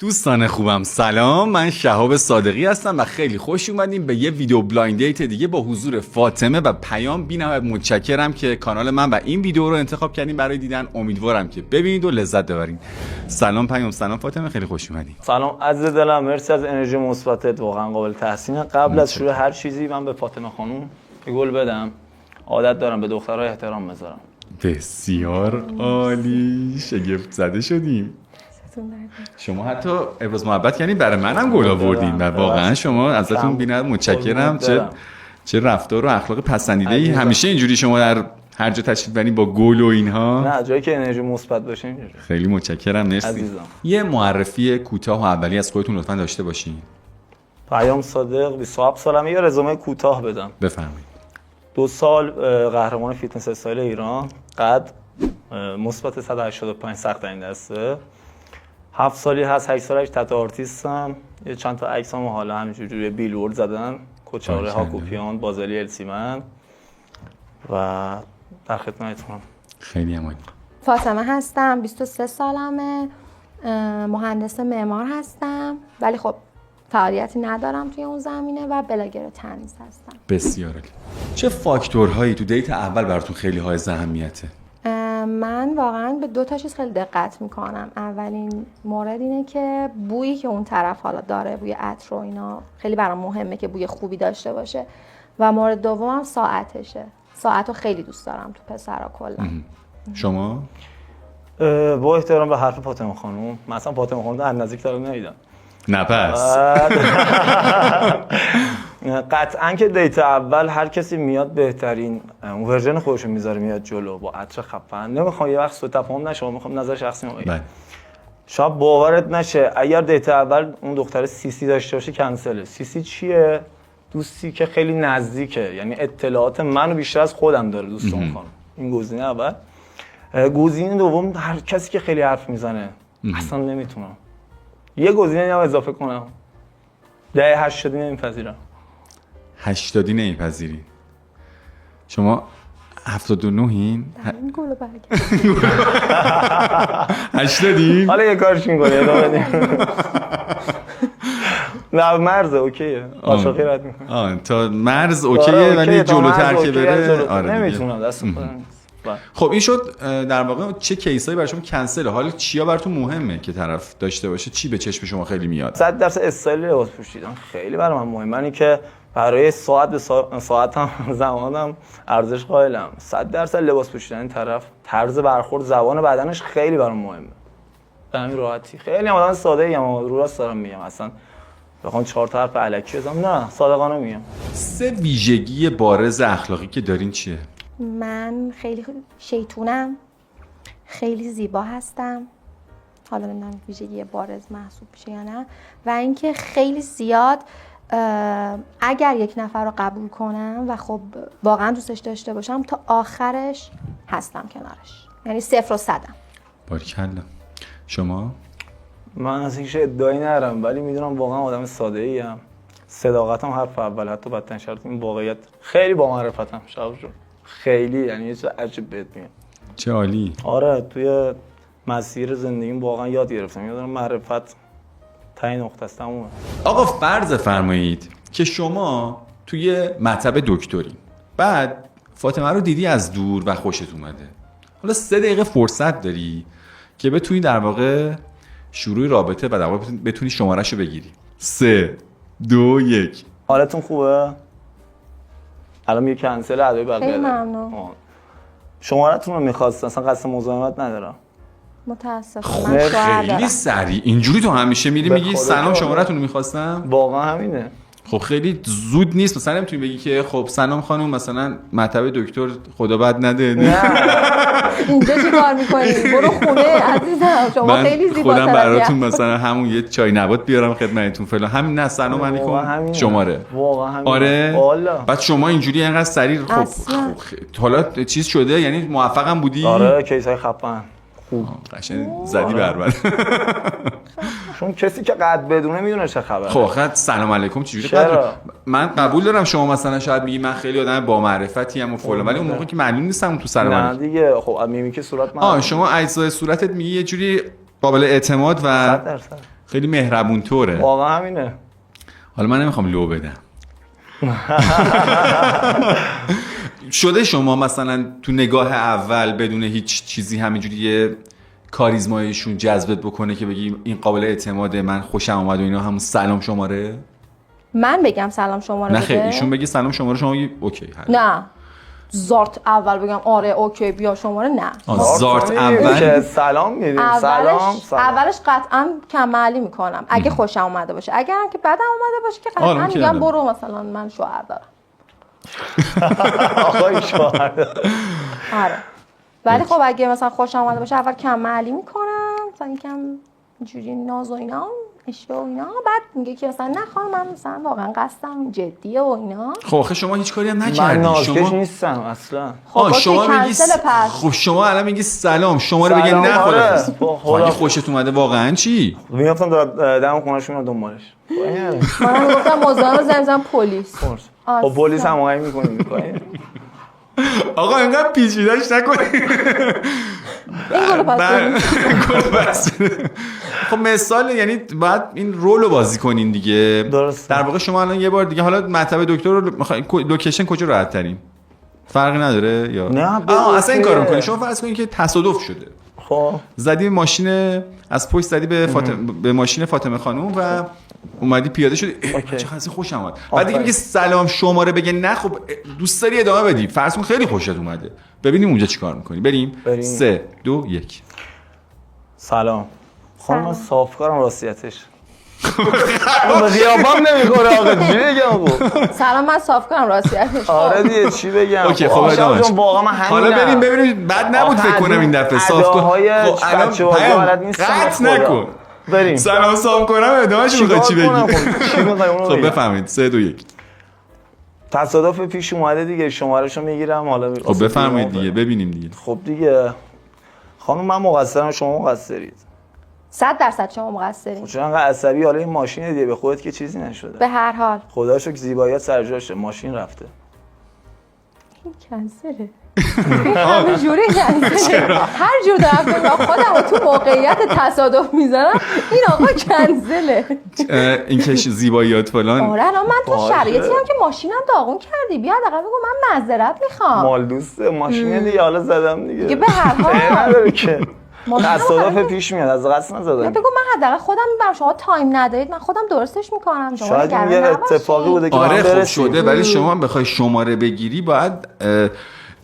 دوستان خوبم سلام، من شهاب صادقی هستم و خیلی خوش اومدیم به یه ویدیو بلایند دیت دیگه با حضور فاطمه و پیام. بی‌نهایت متشکرم که کانال من و این ویدیو رو انتخاب کردین برای دیدن. امیدوارم که ببینید و لذت ببرین. سلام پیام، سلام فاطمه، خیلی خوش اومدین. سلام عزیز دلم، مرسی از انرژی مثبتت، واقعا قابل تحسینه. قبل از شروع هر چیزی من به فاطمه خانم یه گل بدم. عادت دارم به دخترها احترام بذارم. بسیار عالی، شگفت زده شدیم. شما حتی ابراز محبت یعنی برای منم گل آوردین و واقعا شما ازتون بی‌نهایت متشکرم. چه رفتار و اخلاق پسندیده‌ای. همیشه اینجوری شما در هر جا تشریف برین با گل و اینها؟ نه، جایی که انرژی مثبت باشه اینجوری. خیلی متشکرم، مرسی عزیزم. یه معرفی کوتاه و اولیه از خودتون لطفا داشته باشین. پیام صادق، 27 سالمه. یه رزومه کوتاه بدم. بفرمایید. 2 سال قهرمان فیتنس استایل ایران، قد مثبت 185 سخت این دسته. 7 سالی هست، 8 سالش تتو آرتیستم. یه چند تا عکسامو حالا همینجوری بیلبورد زدن، کوچاره هاکوپیان، بازاری السیمن و در خدمتتونم. خیلی عالی. فاطمه هستم، 23 سالمه، مهندس معمار هستم ولی خب فعالیتی ندارم توی اون زمینه و بلاگر تنیس هستم. بسیار عالی. چه فاکتورهایی تو دیت اول براتون خیلی های اهمیته؟ من واقعا به 2 تا چیز خیلی دقت میکنم. اولین مورد اینه که بویی که اون طرف حالا داره، بوی عطر و اینا خیلی برام مهمه که بوی خوبی داشته باشه. و مورد دومم ساعتشه. ساعتو خیلی دوست دارم تو پسرا کلا. شما؟ با احترام به حرف فاطمه خانم، مثلا فاطمه خانم از نزدیک تا ندیدم. نه پس قطعا که دیت اول هر کسی میاد بهترین اون ورژن خودشو میذاره میاد جلو با عطر خفن. نمیخوام یه وقت سوء تفاهم نشه، میخوام نظر شخصی رو بگم. شاید باورت نشه اگر دیت اول اون دختر سی داشته باشه کنسله. سی چیه؟ دوستی که خیلی نزدیکه، یعنی اطلاعات منو بیشتر از خودم داره دوستم خانم. این گزینه اول. گزینه دوم هر کسی که خیلی حرف میزنه اصلا نمیتونم. یه گزینه هم اضافه کنم. 80 نمیپذیرم. 80 نمیپذیری. شما 79این؟ این گلو برگرد. 80این؟ حالا یه کارش می‌کنی ادامه بدیم. نه مرز اوکیه. عاشقی رد می‌کنم. تا مرز اوکیه ولی جلوتر که بره آره نمیتونم، دست خودم نیست. خب این شد در واقع چه کیسایی برای شما کنسله. حالا چیا براتون مهمه که طرف داشته باشه؟ چی به چشم شما خیلی میاد؟ 100% استایل لباس پوشیدن خیلی برای من مهمه. منی که برای ساعت به ساعتم زمانم ارزش قائلم. 100% لباس پوشیدن طرف، طرز برخورد، زبان بدنش خیلی برام مهمه. به همین راحتی. خیلی آدم ساده‌ای ام، رو راست دارم میگم. اصلا بخوام 4 تا حرف الکی بزنم نه، صادقانه میگم. 3 ویژگی بارز اخلاقی که دارین چیه؟ من خیلی شیطونم، خیلی زیبا هستم، حالا نمیدونم ویژگی بارز محسوب میشه یا نه، و اینکه خیلی زیاد اگر یک نفر رو قبول کنم و خب واقعا دوستش داشته باشم تا آخرش هستم کنارش، یعنی 0 و 100م. باریکلا. شما؟ من از هیچ ادعایی ندارم ولی میدونم واقعا آدم ساده‌ای ام. صداقتم حرف اول، حتی بدترین شرط این واقعیت. خیلی با معرفتم شب جون. خیلی، یعنی یه چیز عجیب بهت میگم. چه عالی. آره توی مسیر زندگیم واقعا یاد گرفتم. یادم معرفت تعیین نقطه است. تمومه. آقا فرض فرمایید که شما توی مطب دکتری، بعد فاطمه رو دیدی از دور و خوشت اومده. حالا 3 دقیقه فرصت داری که بتونی در واقع شروع رابطه و در واقع بتونی شماره‌شو بگیری. 3 2 1. حالتون خوبه؟ الان میگه کنسل ادای بقیه. خیلی ممنون. شماره‌تون رو می‌خواستم، اصلا قصد مزاحمت ندارم. متاسفم. من شوهر دارم. خیلی سریع اینجوری تو همیشه میری میگی سلام شماره‌تون رو می‌خواستم؟ واقعا همینه. خب خیلی زود نیست مثلا نمیتونی بگی که خب سلام خانم مثلا مطب دکتر خدا بد نده؟ نه اینجا چی کار میکنی؟ برو خونه عزیزم، شما خیلی زیباتر. خودم براتون مثلا همون یه چای نبات بیارم خدمتتون فلان. همین نه سلام علیکم شماره. واقعا همین. آره والا. بعد شما اینجوری اینقدر سریع خب حالا چیز شده یعنی موفقم بودی؟ آره کیسای خفن. خوب قشنگ زدی بربند. چون کسی که قد بدونه میدونه چه خبره. خب خب سلام علیکم چجوری؟ من قبول دارم شما مثلا شاید میگی من خیلی آدم با معرفتی ام و فلان، ولی اون موقع که معلوم نیستم تو سلام نه دیگه. خب میمیک صورت من شما اجزای صورتت میگی یه جوری قابل اعتماد و 100%. خیلی مهربون طوره. واقعا همینه. حالا من نمیخوام لو بدم. شده شما مثلا تو نگاه اول بدون هیچ چیزی همینجوری یه کاریزمایشون جذبت بکنه که بگی این قابل اعتماده، من خوشم اومد و اینا، همون سلام شماره؟ من بگم سلام شماره نه بده؟ خیلی ایشون بگی سلام شماره، شما بگی اوکی حل. نه زارت اول بگم آره اوکی بیا شماره، نه زارت اول که سلام میدیم. سلام اولش قطعا کمالی میکنم اگه خوشم اومده باشه، اگر که بدم اومده باشه که قطعا میگم برو مثلا من شوهر دارم. آقای شوهر آره. ولی خب اگه مثلا خوشم اومده باشه اول کمالی میکنم، مثلا یکم اینجوری ناز و اینا، عشق و اینا، بعد میگه که مثلا نه خانم من مثلا واقعا قصدم جدیه و اینا. خب آخه شما هیچ کاری هم من نکردی. نازکش نیستم اصلا. خب شما میگی خب شما الان میگی سلام شماره بگی نه خلاص. اگه خوشت اومده واقعا چی؟ میافتم دم خونه‌شون رو دنبالش. من گفتم مزاحم رو زنگ پلیس. خب پلیس هماهنگ می‌کنیم. آقا اینقدر پیچیده‌اش نکنید. این گل پس خب مثال، یعنی باید این رول رو بازی کنین دیگه. درسته. در واقع شما الان یه بار دیگه حالا مطب دکتر رو لوکیشن کجا راحت ترین؟ فرقی نداره یا نه اصلا این کارو می‌کنی؟ شما فرض کنید که تصادف شده. خب زدی ماشین از پشت زدی به ماشین فاطمه خانم و اومدی پیاده شدی، چقدر خوشم اومد. بعد دیگه میگه سلام شماره بگه نه، خب دوست داری ادامه بدی، فرض کن خیلی خوشت اومده، ببینیم اونجا چیکار می‌کنی. بریم 3 2 1. سلام خانم، من صافکارم راستیتش. به خیابان نمیخوره آقا، چی بگم؟ سلام من صافکارم راستیتش. آره دیگه چی بگم؟ اوکی خب ادامهش. واقعا من حالا بریم ببینیم بد نبود فکر کنم این دفعه صافکار. خب الان قطع نکن. بریم سلام صاف کنم ادامهش میخواد چی بگی؟ خب بفهمید 3 2 1. تصادف پیش اومده دیگه، شمارهشو میگیرم حالا. خب بفرمایید دیگه ببینیم دیگه. خب دیگه خانم من مقصرم، شما مقصرید. 100% شما مقصرین. چون انقدر عصبی، حالا این ماشین دیگه به خودت که چیزی نشده. به هر حال خدا شکر زیباییات سر جاشه، ماشین رفته. این کنسله. این همه جوری کنسله. هر جور دارم خودم رو تو موقعیت تصادف میذارم این آقا کنسله. این که زیباییات فلان. آره الان من تو شرایطی هم که ماشینم داغون کردی، بیا حداقل بگو من معذرت میخوام. مال دوسته ماشین دیگه، حالا زدم دیگه. به هر حال نداره که تصادف پیش میاد، از قصد نزدم. بگو من حداقل خودم میبرم، شما تایم ندارید من خودم درستش میکنم. شما شاید این یه اتفاقی بوده که آره خوب شده، ولی شما بخوای شماره بگیری باید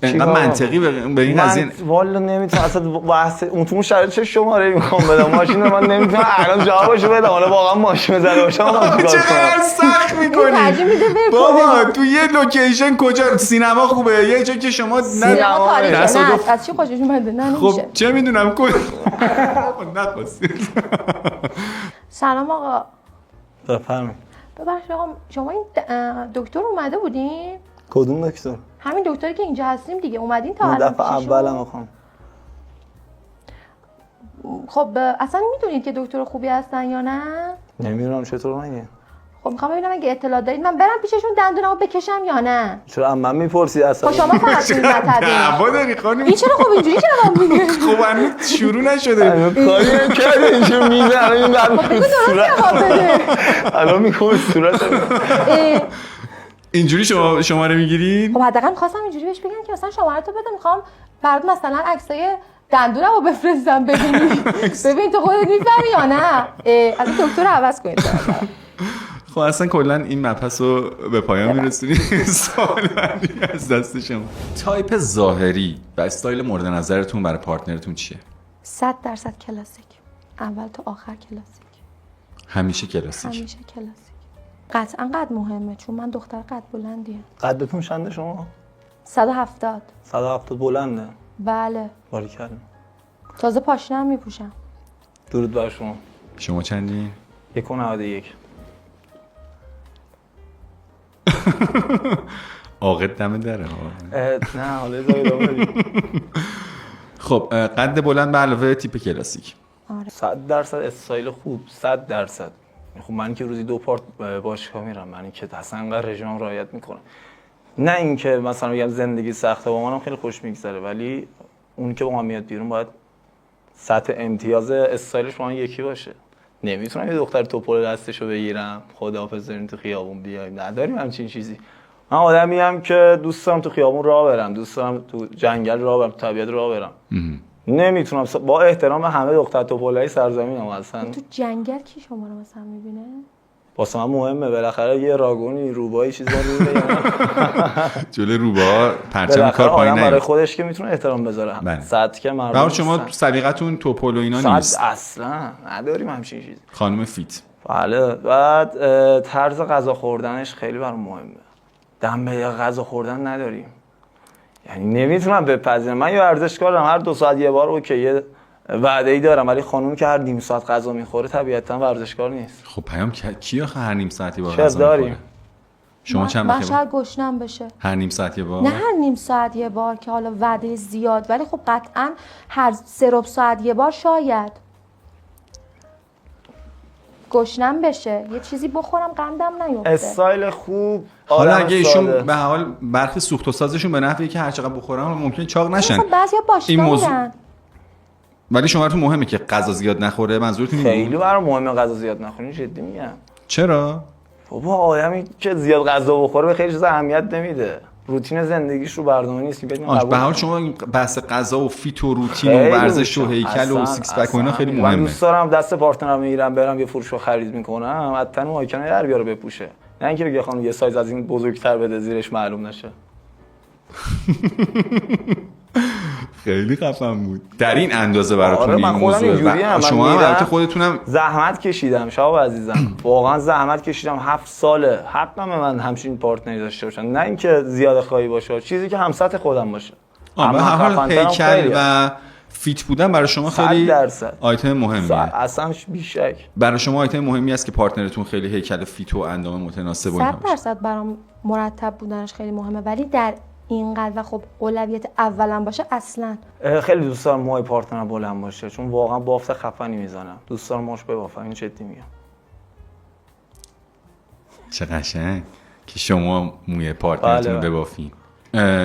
اینقدر منطقی به این قضیه. من والا نمیتونم اصلا بحث اون تو شرایط چه شماره میخوام بدم ماشین من نمیتونم الان جوابشو بدم. حالا واقعا ماشین زده باشم من چیکار کنم؟ سخت می‌کنی بابا. تو یه لوکیشن کجا سینما خوبه، یه جایی که شما نه تصادف از چی خوشش اومده نه نمیشه. خب چه میدونم کجا نخواستید. سلام آقا. بفرمایید. ببخشید آقا شما این دکتر اومده بودین؟ کدوم دکتر؟ همین دکتری که اینجا هستیم دیگه، اومدین تا الان؟ دفعه اولم خانم. خب اصلا میدونید که دکتر خوبی هستن یا نه؟ نمیدونم چطور مگه. خب میخوام ببینم اگه اطلاع دارید من برم پیششون دندونمو بکشم یا نه. چرا من میپرسی اصلا؟ خب شما فقط این مطلبی. دعوا داری خانم. این چرا خب اینجوری جواب میده؟ خب هنوز شروع نشده. کاری کرده اینجا میزنه این بعد صورت. الان میخوام صورت. اینجوری شماره میگیرید؟ خب حداقل می‌خواستم اینجوری بهش بگم که مثلا شماره تو بده، میخوام برات مثلا عکسای دندونمو بفرستم ببین تو خودت میفهمی یا نه. از دکتر عوض کنید. خب اصلا کلا این مبحث رو به پایان میرسونیم. سوال بعدی از دست شما. تایپ ظاهری و استایل مورد نظرتون برای پارتنرتون چیه؟ 100% کلاسیک. اول تا آخر کلاسیک. همیشه کلاسیک. همیشه کلاسیک. قطعا قد مهمه چون من دختر قد بلندیم. قدتون چنده شما؟ 170. 170 بلنده. بله. باریکلا. تازه پاشنه هم میپوشم. درود بر شما. شما چندی؟ 1.91. عاقد دم دره ها. نه حالا ادامه. خب قد بلند به علاوه تیپ کلاسیک. آره. 100% استایل خوب، 100%. خب من که روزی 2 پارت باشگاه میرم، من که اصلا انقدر رژیم رعایت میکنم. نه اینکه مثلا بگم زندگی سخته، با منم خیلی خوش میگذره، ولی اون که با من میاد بیرون باید سطح امتیاز استایلش با من یکی باشه. نمیتونم یه دختر توپل دستشو بگیرم خداحافظ بریم تو خیابون بیایم، نداریم همچین چیزی. من آدمیم که دوست دارم تو خیابون راه برم، دوست دارم تو جنگل راه برم، تو طبیعت راه برم. نمیتونم با احترام همه دختر توپلای سرزمینم اصلا. تو جنگل کی شما رو مثلا میبینه؟ واسه من مهمه بالاخره یه راگونی روبایی چیزا رو میبینه. جلوی روبا پرچم کار پایین برای نیاد. خودش که میتونه احترام بذاره. صد که مردم. بعد شما سلیقتون توپل و اینا نیست. اصلا نداریم همچین چیزی. خانم فیت. بله. بعد طرز غذا خوردنش خیلی برام مهمه. دم به غذا خوردن نداریم. یعنی نمیتونم بپذیرم. من یه ورزشکارم، هر 2 ساعت یه بار اوکی یه وعده‌ای دارم، ولی خانوم که هر نیم ساعت غذا میخوره طبیعتا ورزشکار نیست. خب پیام کی آخه هر نیم ساعتی بار غذا میخوره؟ داریم. شما چند من شاید گشنم بشه. هر نیم ساعت یه بار؟ نه هر نیم ساعت یه بار که حالا وعده زیاد، ولی خب قطعا هر 3 ساعت یه بار شاید گشنم بشه، یه چیزی بخورم قندم نیفته. استایل خوب. حالا اگه ایشون به حال برخی سوخت و سازشون به نحوی که هر چقدر بخورن ممکنه چاق نشن. خب بعضیا باشگاه میرن. ولی شما براتون مهمه که غذا زیاد نخوره؟ منظورتون خیلی برام مهمه غذا زیاد نخورین، جدی میگم. چرا؟ بابا آدمی که زیاد غذا بخوره به خیلی چیزا اهمیت نمیده. روتین زندگیش رو برنامه نیست که بدون به حال شما بحث غذا و فیت و روتین و ورزش و هیکل و سیکس پک و اینا خیلی مهمه. من دوست دارم دست پارتنرم میگیرم برم یه فروشگاه خرید میکنم، حتما اون آیکون در بیاره بپوشه، نه اینکه بگه خانم یه سایز از این بزرگتر بده زیرش معلوم نشه. خیلی خفن بود. در این اندازه براتون این موضوع. شما هم البته خودتونم زحمت کشیدم شباب عزیزم. واقعا زحمت کشیدم. 7 ساله حتما من همچین پارتنری داشته باشم، نه اینکه زیاد خواهی باشه، چیزی که هم سطح خودم باشه. به هر حال هیکل و فیت بودن برای شما خیلی آیتم مهمیه. اصلا بیشک برای شما آیتم مهمی است که پارتنرتون خیلی هیکل فیت و اندام متناسب و اینا باشه. 100% برام مرتب بودنش خیلی مهمه، ولی در اینقدر و خب اولویت اولا باشه اصلا. خیلی دوست دارم موهای پارتنرم بلند باشه، چون واقعا بافت خفنی میزنم. دوست دارم موهاش ببافم، این جدی میگم. چه قشنگ که شما موی پارتنرتون رو ببافین.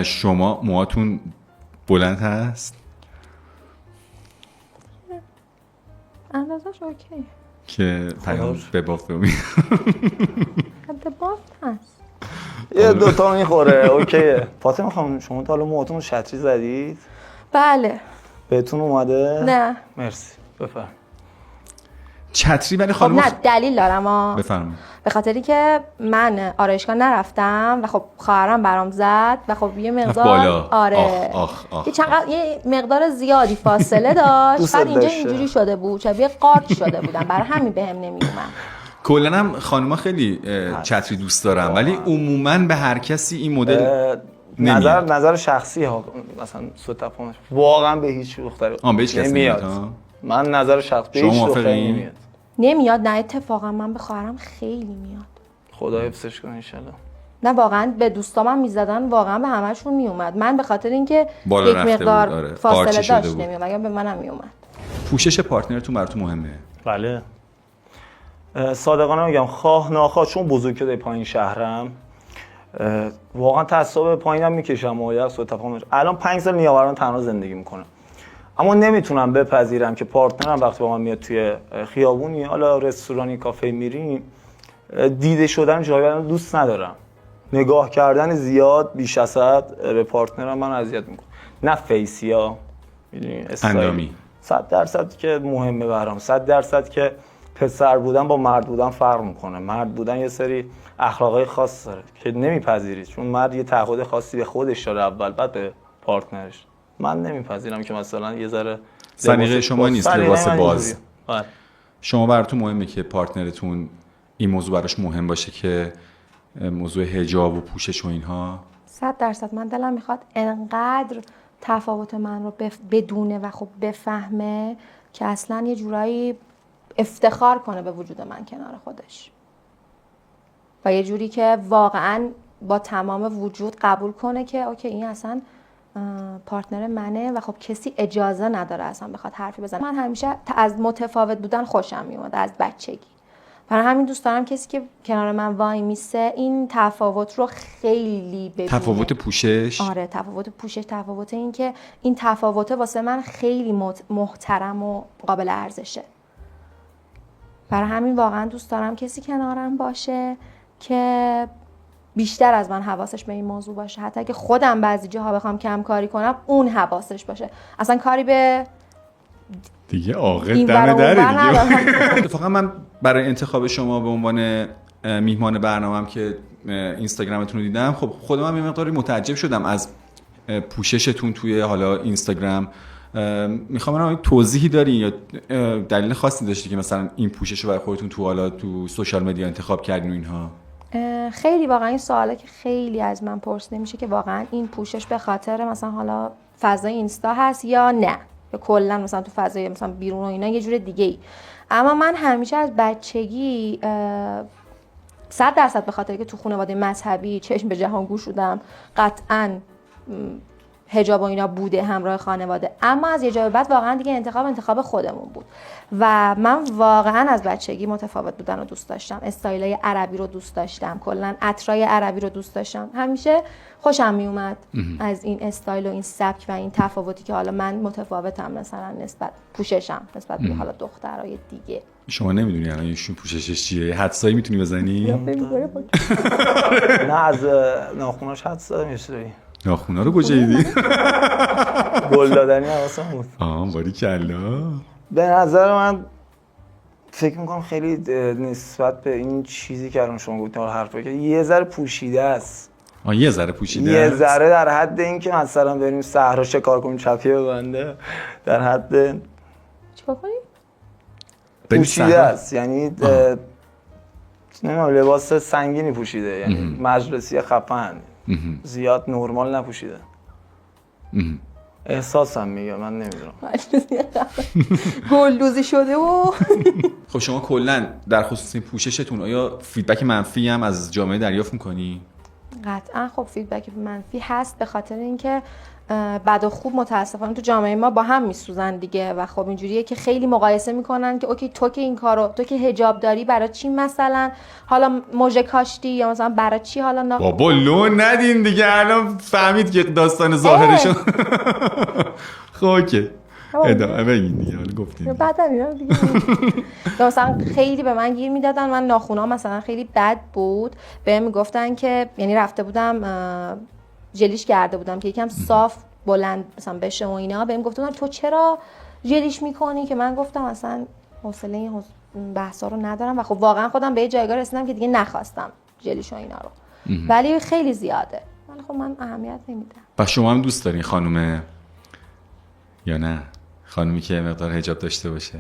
شما موهاتون بلند هست؟ اندازش اوکی که پیام ببافه می بافت هست، یه 2 تا میخوره اوکیه. فاطمه خانم شما تا حالا موهاتون رو شطری زدید؟ بله. بهتون اومده؟ نه. مرسی. بفرم. چتری ولی خانم خب نه دلیل دارم. بفرمایید. به خاطری که من آرایشگاه نرفتم و خب خواهرم برام زد و خب یه مقدار بالا. آره یه مقدار زیادی فاصله داشت. بعد اینجا اینجوری شده بود، شبیه قارچ شده بودم، برای همین بهم نمیومد. کلا هم خانوما خیلی چتری دوست دارن، ولی عموما به هر کسی این مدل نظر شخصی ها مثلا ستپونش واقعا به هیچ دختری به هیچ کس نمیاد. من نظر شخصی به هیچ دختری نمیاد. نه اتفاقا من به خواهرم خیلی میاد. خدا حفظش کنه ان شاءالله. نه واقعا به دوستامم میزدن، واقعا به همشون میومد. من به خاطر اینکه یک مقدار فاصله داشت نمیومد، اگه به منم میومد. پوشش پارتنرتون براتون مهمه؟ بله. صادقانه میگم خواه ناخواه، چون بزرگتر پایین شهرم واقعا تعصب پایینم میکشم و یک سو تفاهم. الان 5 سال نیاوران تنها زندگی میکنم، اما نمیتونم بپذیرم که پارتنرم وقتی با من میاد توی خیابونی، حالا رستورانی، کافه میریم، دیده شدن جایی دوست ندارم. نگاه کردن زیاد بیش از حد به پارتنرم من اذیت میکنه. نه فیسیا، میدونی اندامی 100% که مهمه برام. 100% که پسر بودن با مرد بودن فرق میکنه. مرد بودن یه سری اخلاقای خاص داره که نمیپذیرید، چون مرد یه تعهد خاصی به خودش داره اول، بعد به پارتنرش. من نمیپذیرم که مثلا یه ذره سلیقه شما نیست لباس باز. شما براتون مهمه که پارتنرتون این موضوع براش مهم باشه که موضوع حجاب و پوشش و اینها؟ 100% من دلم میخواد انقدر تفاوت من رو بدونه و خب بفهمه که اصلا یه جورایی افتخار کنه به وجود من کنار خودش و یه جوری که واقعا با تمام وجود قبول کنه که اوکی این اصلا پارتنر منه و خب کسی اجازه نداره اصلا بخواد حرفی بزنه. من همیشه از متفاوت بودن خوشم میومد از بچگی، برای همین دوست دارم کسی که کنار من وای میسه این تفاوت رو خیلی ببینه. تفاوت پوشش؟ آره تفاوت پوشش، تفاوت این که این تفاوت واسه من خیلی محترم و قابل ارزشه. برای همین واقعا دوست دارم کسی کنارم باشه که بیشتر از من حواسش به این موضوع باشه. حتی اگه خودم بعضی جاها بخوام کم کاری کنم اون حواسش باشه، اصلا کاری به دیگه عاقل دم دره دیگه. اتفاقا من برای انتخاب شما به عنوان میهمان برنامه‌ام که اینستاگرامتون رو دیدم، خب خودم هم یه مقداری متعجب شدم از پوششتون توی حالا اینستاگرام. میخوام برام توضیحی دارین یا دلیل خاصی داشتی که مثلا این پوشش رو برای خودتون تو حالا تو سوشال مدیا انتخاب کردین و اینها؟ خیلی واقعا این سواله که خیلی از من پرسیده میشه که واقعا این پوشش به خاطر مثلا حالا فضای اینستا هست یا نه، یا کلا مثلا تو فضای مثلا بیرون و اینا یه جور دیگه ای. اما من همیشه از بچگی 100% به خاطر که تو خانواده مذهبی چشم به جهان گوش بودم، قطعاً حجاب و اینا بوده همراه خانواده، اما از یه جای بعد واقعا دیگه انتخاب خودمون بود و من واقعا از بچگی متفاوت بودن رو دوست داشتم، استایلای عربی رو دوست داشتم، کلا عطرای عربی رو دوست داشتم، همیشه خوشم می اومد از این استایل و این سبک و این تفاوتی که حالا من متفاوتم مثلا نسبت پوششم نسبت به حالا دخترای دیگه. شما نمیدونی الان ایشون پوششش چیه؟ حدسایی میتونی بزنی؟ نه از ناخوناش حدس زدم یه چیزایی. ناخونا رو کجا دیدی؟ گل دادنی حواسم بود. باریکلا. به نظر من فکر میکنم خیلی نسبت به این چیزی که الان شما گفتید حرفی که یه ذره پوشیده است. یه ذره پوشیده یه است. ذره در حد این که مثلا بریم صحرا شکار کنیم چپیه ببنده، در حد چیکار کنیم؟ پوشیده است، یعنی نمیدونم لباس سنگینی پوشیده، یعنی مجلسی خفن، زیاد نرمال نپوشیده. احساسم میگه، من نمیدونم. گلدوزی شده و خب شما کلا در خصوص این پوششتون آیا فیدبک منفی هم از جامعه دریافت میکنی؟ قطعا خب فیدبک منفی هست، به خاطر اینکه بد و خوب متاسفانه تو جامعه ما با هم میسوزن دیگه و خب اینجوریه که خیلی مقایسه میکنن که اوکی تو که این کارو، تو که حجاب داری برای چی مثلا حالا موژه کاشتی، یا مثلا برای چی حالا بابا لون ندین دیگه، الان فهمید که داستان ظاهرشون. خب اوکی ادامه بگین دیگه، حالا گفتین بعدا اینا دیگه. مثلا خیلی به من گیر میدادن، من ناخونا مثلا خیلی بد بود، بهم میگفتن که یعنی رفته بودم ژلیش کرده بودم که یکم صاف بلند مثلا بشه و اینا، بهم گفتن تو چرا ژلیش میکنی، که من گفتم اصلا حوصله این بحثا رو ندارم و خب واقعا خودم به یه جایگاه رسیدم که دیگه نخواستم ژلیش و اینا رو، ولی خیلی زیاده، ولی خب من اهمیت نمیدم. و شما هم دوست دارین خانومه یا نه؟ خانومی که مقدار حجاب داشته باشه؟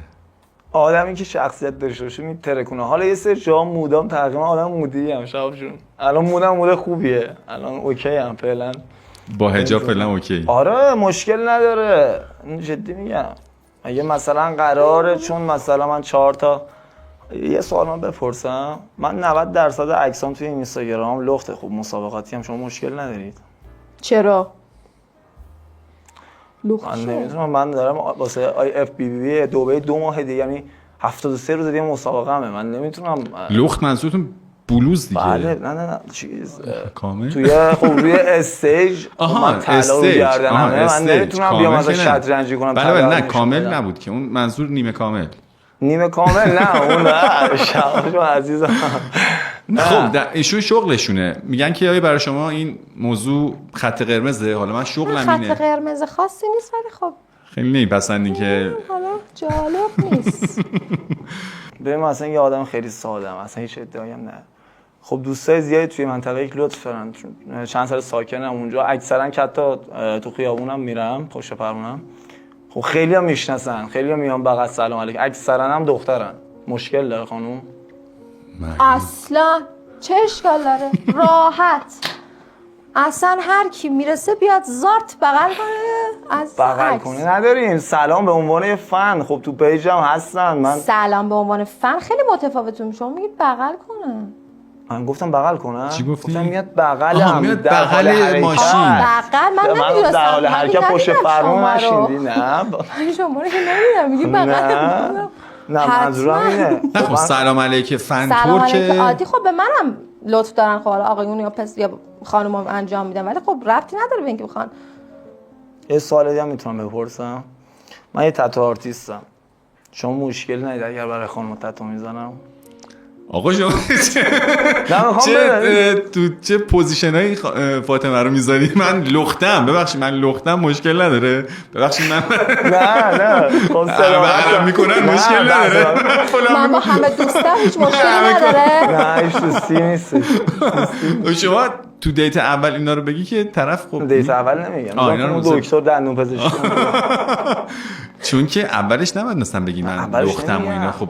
آدمی که شخصیت داشته باشه میترکونه. حالا یه سری جا مودام تقریبا آدم مودی ام شباب جون، الان مودم مود خوبیه، الان اوکی ام فعلا با حجاب فعلا اوکی. آره مشکل نداره، جدی میگم. اگه مثلا قراره چون مثلا من 4 تا یه سوال من بپرسم، من 90% عکسام توی اینستاگرام لخته، خوب مسابقاتی هم، شما مشکل ندارید؟ چرا؟ من نمیدونم، من دارم واسه اف بی بی دبی 2 ماه دیگه، یعنی 73 روز دیگه مسابقه همه، من نمیتونم. لخت منظورتون بلوز دیگه؟ بله نه چیز کامل توی خب روی استیج من طلا رو گردنم، من نمیتونم بیام ازش شطرنجی کنم. بله نه کامل نبود که اون منظور نیمه کامل. نیمه کامل نه اون نه شباشو عزیزم. خب ایشون شغلشونه، میگن که برای شما این موضوع خط قرمزه. حالا من شغلم اینه. خط قرمز خاصی نیست، ولی خب خیلی نمیپسندین که حالا جالب نیست. ببین مثلا یه آدم خیلی ساده‌ام، اصلا هیچ ادعایی هم نه. خب دوستای زیادی توی منطقه یک لطف دارن، چند سال ساکنم اونجا، اکثرا که حتی تو خیابونم میرم پشت فرمونم، خب خیلی هم میشناسن، خیلی هم میان بغل سلام علیک، اکثرا هم دخترن. مشکل داره خانوم؟ اصلا چه اشکال داره؟ راحت اصلا هر کی میرسه بیاد زارت بغل کنه، از بغل کنه نداریم، سلام به عنوان فن. خب تو پیج هم هستن. من سلام به عنوان فن خیلی متفاوته، شما میگید بغل کنه. من گفتم بغل کنه؟ چی گفتی؟ گفتم میاد بغلم، میاد بغل ماشین. بغل من نمیدونستم، در حال حرکت پشت فرمون ماشین. نه من شما رو که نمیدونم، میگی بغل. نه منظورم اینه. نه خب سلام علیک فن سلام تور که عادی خب به منم لطف دارن، خب آقایون یا پس یا خانوما انجام میدن، ولی خب ربطی نداره به اینکه بخوان. یه سوال دیگه میتونم بپرسم؟ من یه تتو آرتیستم. شما مشکلی ندید اگر برای خانم تتو میزنم؟ آقا شما نه میخوام تو چه پوزیشنایی فاطمه رو میذاری؟ من لختم، ببخشید من لختم، مشکل نداره، ببخشید من نه خب بغلم میکنن مشکل نداره، من با همه دوستم هیچ مشکلی نداره. نه هیچ دوستی نیست. شما تو دیت اول اینا رو بگی که طرف خب دیت اول نمیگم، دکتر دندون پزشکی چون که اولش نباید مثلا بگی من لختم و اینا. خب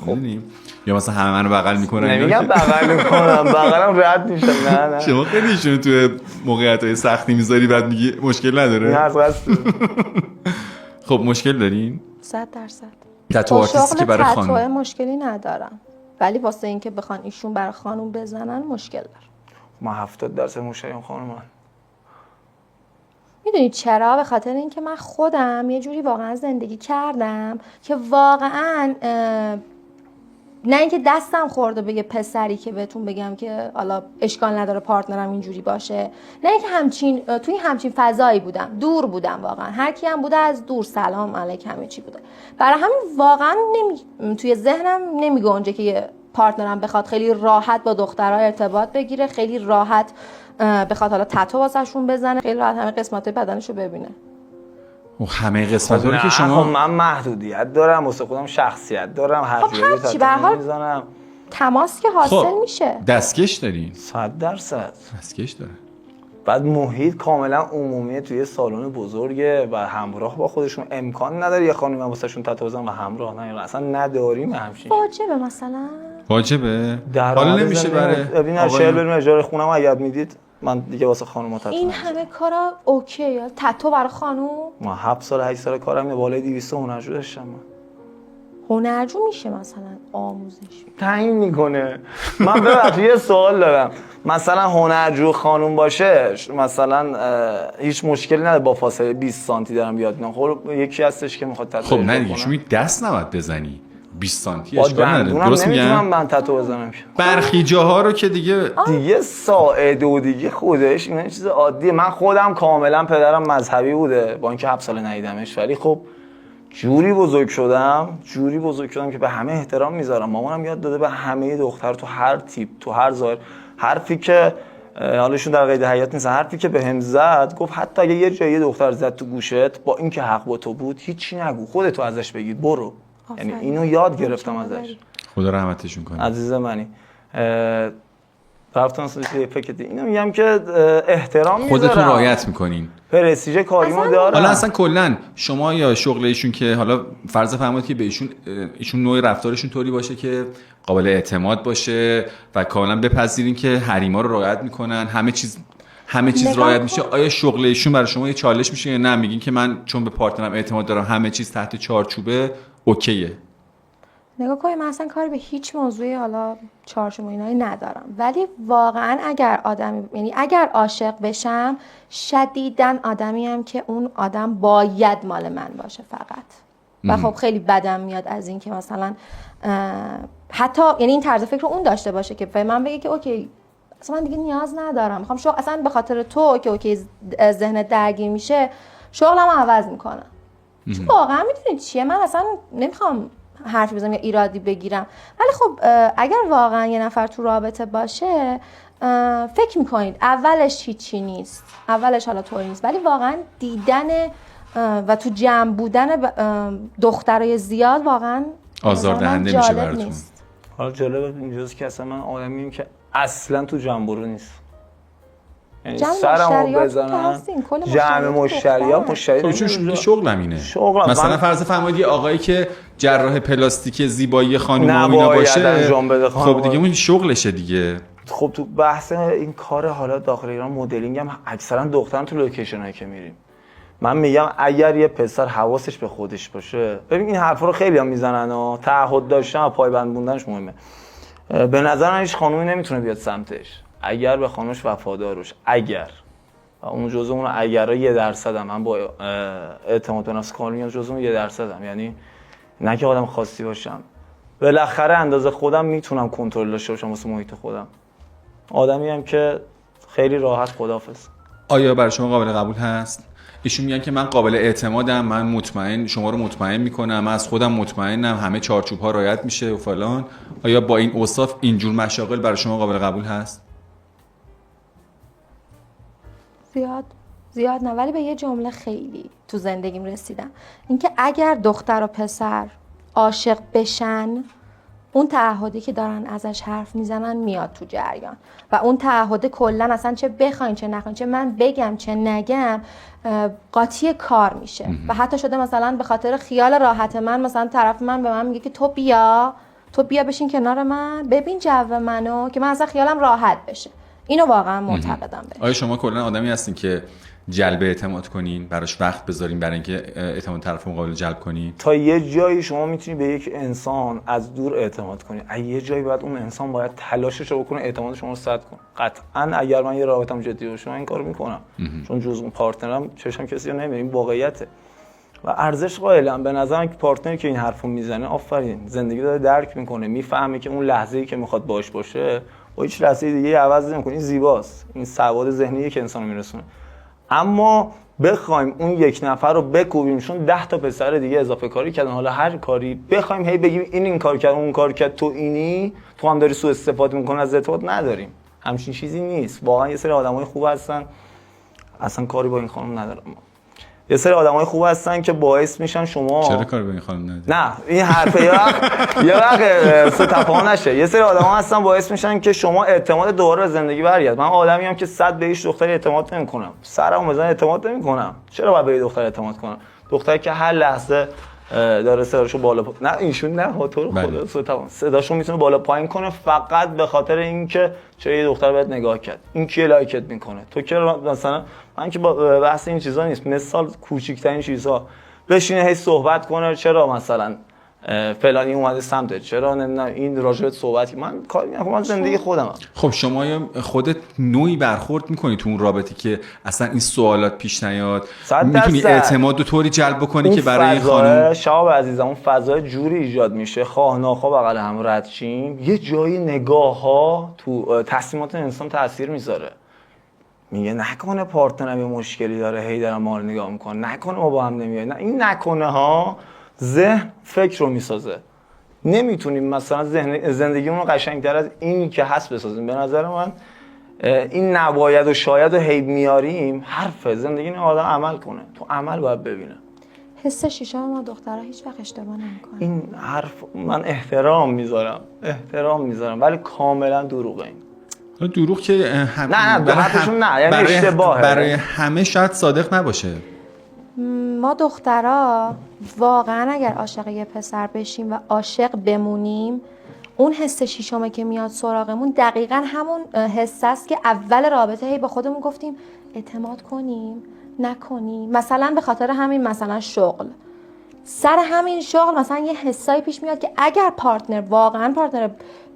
میدونیم یا مثلا همه منو بغل میکنن. نمیگم بغل میکنم، بغلم رد میشم. نه شما خیلی ایشونو تو موقعیت‌های سختی میذاری بعد میگی مشکل نداره. نه اصلا. خب مشکل دارین؟ 100%. تتو آرتیستی که برای خانم تتو مشکلی ندارم، ولی واسه اینکه بخوان ایشون برای خانم بزنن مشکل دارم. ما 70% مشتریام خانومن. میدونید چرا؟ به خاطر اینکه من خودم یه جوری واقعا زندگی کردم که واقعا نه اینکه دستم خورده به یه پسری که بهتون بگم که حالا اشکال نداره پارتنرم اینجوری باشه، نه اینکه توی همچین فضایی بودم، دور بودم واقعا، هر کی هم بوده از دور سلام علیک همه چی بوده. برای همین واقعا توی ذهنم نمیگنجه که یه پارتنرم بخواد خیلی راحت با دخترها ارتباط بگیره، خیلی راحت بخواد حالا تتو واسهشون بزنه، خیلی راحت همه قسمت‌های بدنشو ببینه. همه قسمت‌ها رو که شما من محدودیت دارم، واسه خودم شخصیت دارم، هر جوری تتو میزنم. تماس که حاصل میشه. دستکش دارین؟ 100% دستکش داره. بعد محیط کاملا عمومیه، توی سالن بزرگه و همراه با خودشون، امکان نداره یه خانم واسهشون تتو بزنن و همراه نه، اصلا نداریم همچین. واجبه مثلا؟ واجبه؟ حالا نمیشه برای ببین شعر بریم اجاره خونم اگر میدید من دیگه واسه خانوما تتو این همه کارا اوکی. تتو برای خانوم؟ ما 7 سال 8 سال کارم بالای 200 هنرجو داشتم. هنرجو میشه مثلا آموزش تعیین میکنه. من ببخشید یه سوال دارم، مثلا هنرجو خانوم باشه مثلا هیچ مشکلی نداره با فاصله 20 سانتی دارم بیاد نه؟ خب یکی هستش که میخواد تتو. خب نه دیگه شما دست نباید بزنی 20 سانتی اشکال نداره. درست میگم؟ من تتو بزنم برخی جاها رو که دیگه ساعده و دیگه خودش این چیز عادیه. من خودم کاملا پدرم مذهبی بوده با اینکه 7 سال ندیدمش، ولی خب جوری بزرگ شدم که به همه احترام میذارم. مامانم یاد داده به همه دختر تو هر تیپ، تو هر ظاهر، حرفی که حالشون در قید حیات نیست، حرفی که بهم زد گفت حتی اگه یه جایی دختر زد تو گوشت با اینکه حق با تو بود هیچی نگو، خودتو ازش بگیر برو. یعنی اینو یاد گرفتم ازش. خدا رحمتشون کنه. عزیز منی. رفتن سوی فکر اینو میگم که احترام میذارم، خودتون رعایت میکنین، پرستیژ کاریمو دارم. حالا اصلا کلا شما یا شغل ایشون که حالا فرض فرمایید که به ایشون نوع رفتارشون طوری باشه که قابل اعتماد باشه و کاملا بپذیرین که حریما رو رعایت میکنن، همه چیز رعایت میشه، آیا شغل ایشون برای شما یه چالش میشه یا نه میگین که من چون به پارتنرم اعتماد دارم همه چیز تحت چارچوبه اوکیه؟ نگاه کنید، من اصلا کاری به هیچ موضوعی حالا چارچوب اینایی ندارم، ولی واقعا اگر عاشق بشم شدیداً آدمیم که اون آدم باید مال من باشه فقط. و خب خیلی بدم میاد از این که مثلا حتی یعنی این طرز فکر رو اون داشته باشه که به من بگه که اوکی اصلا من دیگه نیاز ندارم، میخوام اصلا به خاطر تو که اوکی ذهنت درگیر میشه شغلمو عوض میکنم. چون واقعا میدونید چیه، من اصلا نمیخوام حرفی بزنم یا ایرادی بگیرم، ولی خب اگر واقعا یه نفر تو رابطه باشه فکر میکنید اولش هیچی نیست، اولش حالا طوری نیست، ولی واقعا دیدن و تو جمع بودن دخترای زیاد واقعا آزاردهنده میشه براتون. حالا جالب اینجاست که اصلا من آدمیم که اصلا تو جمع برو نیست، یعنی سرمو بزنن جمع مشتریات خب چون شغلم اینه. مثلا فرض فرمایید یه آقایی که جراح پلاستیک زیبایی خانم اینا باشه، خب دیگه اون شغلشه دیگه. خب تو بحث این کار حالا داخل ایران مدلینگ هم اکثرا دختران تو لوکیشنایی که میریم، من میگم اگر یه پسر حواسش به خودش باشه، ببین این حرفا رو خیلی هم میزنن و تعهد داشتن و پایبند موندنش مهمه. به نظر من هیچ خانومی نمیتونه بیاد سمتش اگر به خانومش وفادار باشه. اگر اون جزء اون اگرها 1% هم من با اعتماد به نفس کار میام، جزء اون 1% هم، یعنی نه که آدم خاصی باشم، بالاخره اندازه خودم میتونم کنترل داشته باشم واسه محیط خودم. آدمی هم که خیلی راحت خداحافظ. آیا برای شما قابل قبول هست ایشون میگن که من قابل اعتمادم، من مطمئن، شما رو مطمئن میکنم، من از خودم مطمئنم، همه چارچوب ها رعایت میشه و فلان. آیا با این اوصاف اینجور مشاغل برای شما قابل قبول هست؟ زیاد نه، ولی به یه جمله خیلی تو زندگیم رسیدم، اینکه اگر دختر و پسر عاشق بشن، اون تعهدی که دارن ازش حرف میزنن میاد تو جریان و اون تعهد کلا اصلا چه بخواین چه نخواین، چه من بگم چه نگم، قاطی کار میشه. و حتی شده مثلا به خاطر خیال راحت من، مثلا طرف من به من میگه که تو بیا بشین کنار من، ببین جو منو، که من اصلا خیالم راحت بشه. اینو واقعا معتقدم بهش. آیا شما کلا آدمی هستین که جلب اعتماد کنین، براش وقت بذارین برای اینکه اعتماد طرف مقابل جلب کنین؟ تا یه جایی شما میتونی به یک انسان از دور اعتماد کنی، از یه جایی بعد اون انسان باید تلاشش رو بکنه اعتماد شما رو سد کنه. قطعا اگر من یه رابطم جدی باشه من این کارو میکنم، چون جز اون پارتنرم چشم کسی رو نمیبینه، این واقعیته و ارزش قائلم. به نظرم که پارتنری که این حرفو میزنه آفرین، زندگی داره درک میکنه، میفهمه که اون لحظه‌ای که میخواد باش باشه با هیچ لحظه دیگه عوض نمیکنه. این زیباست، این سواد ذهنیه که انسانو میرسونه. اما بخوایم اون یک نفر رو بکوبیم چون 10 تا پسر دیگه اضافه کاری کردن، حالا هر کاری بخوایم هی بگیم این کار کرد اون کار کرد، تو اینی، تو هم داری سوء استفاده میکنی از ارتباط، نداریم. همچین چیزی نیست. واقعا یه سری آدمای خوب هستن، اصلا کاری با این خانم ندارم. یه سری آدمای خوب هستن که باعث میشن شما چرا کاری با این خانم نداری؟ نه این حرفه یه وقت ستفاهم نشه. یه سری آدما هستن باعث میشن که شما اعتماد دوباره به زندگی برگرد. من آدمی ام که 100 به هیچ دختری اعتماد نمیکنم، سرمو بزنم اعتماد نمیکنم. چرا باید به یه دختر اعتماد کنم؟ دختری که هر لحظه داره صداشو بالا نه ایشون نه تو رو خدا ستفاهم صداشو میتونه بالا پایین کنه فقط به خاطر اینکه چرا یه دختر بهت نگاه کرد، این کی لایکت میکنه، تو که مثلا من که با بحث این چیزا نیست، مثال کوچیک‌ترین چیزها بشینه هی صحبت کنه، چرا مثلا فلانی اومده سمتت، چرا نمیدونم این راجبت صحبت، من کاری نمی‌کنم، من زندگی خودمم. خب شما خودت نوعی برخورد میکنی تو اون رابطه که اصلا این سوالات پیش نیاد، میتونی اعتماد رو طوری جلب بکنی که برای این خانم؟ شباب عزیزم اون فضا جوری ایجاد میشه خواه ناخواه بغل هم رد شیم، یه جایی نگاه ها تو تصمیمات انسان تاثیر میذاره. میگه نکنه پارتنرم یه مشکلی داره هی دارم ما رو نگاه میکنه، نکنه ما با هم نمیایم. نه این نکنه ها ذهن فکر رو میسازه. نمیتونیم مثلا زندگیمون رو قشنگتر از این که هست بسازیم. به نظر من این نباید و شاید و هی میاریم حرفه. زندگی نه آدم عمل کنه، تو عمل باید ببینه. حس شیشه ما دخترها هیچ وقت اشتباه نمیکنن. این حرف من احترام میذارم ولی کاملا دروغه. این دروغ که نه حرفشون نه، یعنی اشتباهه. برای همه شاید صادق نباشه. ما دخترها واقعا اگر عاشق یه پسر بشیم و عاشق بمونیم، اون حس شیشمه که میاد سراغمون دقیقاً همون حس است که اول رابطه هی با خودمون گفتیم اعتماد کنیم نکنیم. مثلا به خاطر همین مثلا شغل، سر همین شغل مثلا یه حسایی پیش میاد که اگر پارتنر واقعا پارتنر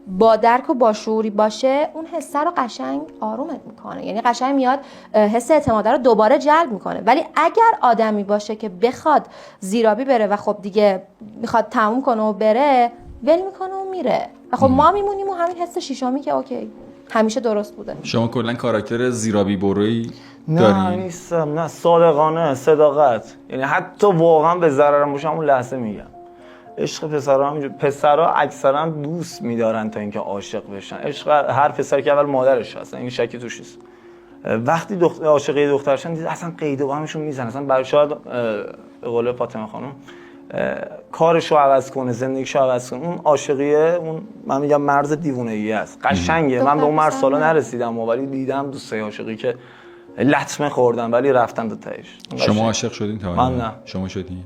با درک و با شعوری باشه، اون حس رو قشنگ آرومت میکنه، یعنی قشنگ میاد حس اعتماد رو دوباره جلب میکنه. ولی اگر آدمی باشه که بخواد زیرابی بره و خب دیگه میخواد تموم کنه و بره، ول میکنه و میره و خب ما میمونیم و همین حس شیشمی که اوکی همیشه درست بوده. شما کلا کاراکتر زیرابی بروی داری؟ نه نیستم، نه صادقانه، صداقت، یعنی حتی واقعا به ضررم باشه همون لحظه میگم. عشق پسرها همینجور، پسرها اکثرا دوست میدارن تا اینکه عاشق بشن. عشق هر پسر که اول مادرش هست، این شکی توش نیست. وقتی عاشق یه دختر شدن اصلا قید با همشون میزنن، اصلا برای شاید به قول فاطمه خانم کارشو عوض کنه، زندگیشو عوض کنه. اون عاشقیه، اون من میگم مرز دیوونگی است. قشنگه، من به اون مرز سالا نرسیدم ولی دیدم دوستای عاشقی که لطمه خوردن ولی رفتن تا تهش. شما عاشق شدین تا من نه. شما شدین؟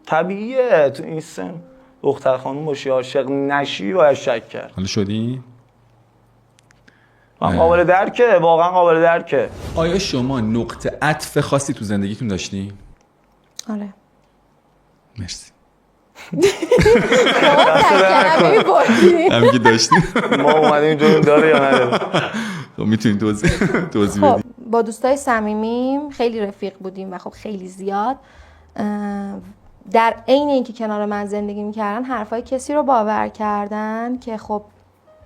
طبیعیه تو این سن دختر خانوم باشی عاشق نشی باید شک کرد. حالا شدی؟ قابل درکه، واقعا قابل درکه. آیا شما نقطه عطف خاصی تو زندگیتون داشتی؟ آره. مرسی. همین که داشتی؟ ما اومدیم اینجا داره یا نداره؟ خب میتونید توضیح بدید؟ با دوستای صمیمیم خیلی رفیق بودیم و خب خیلی زیاد. در عین اینکه کنار من زندگی میکردن حرفای کسی رو باور کردن که خب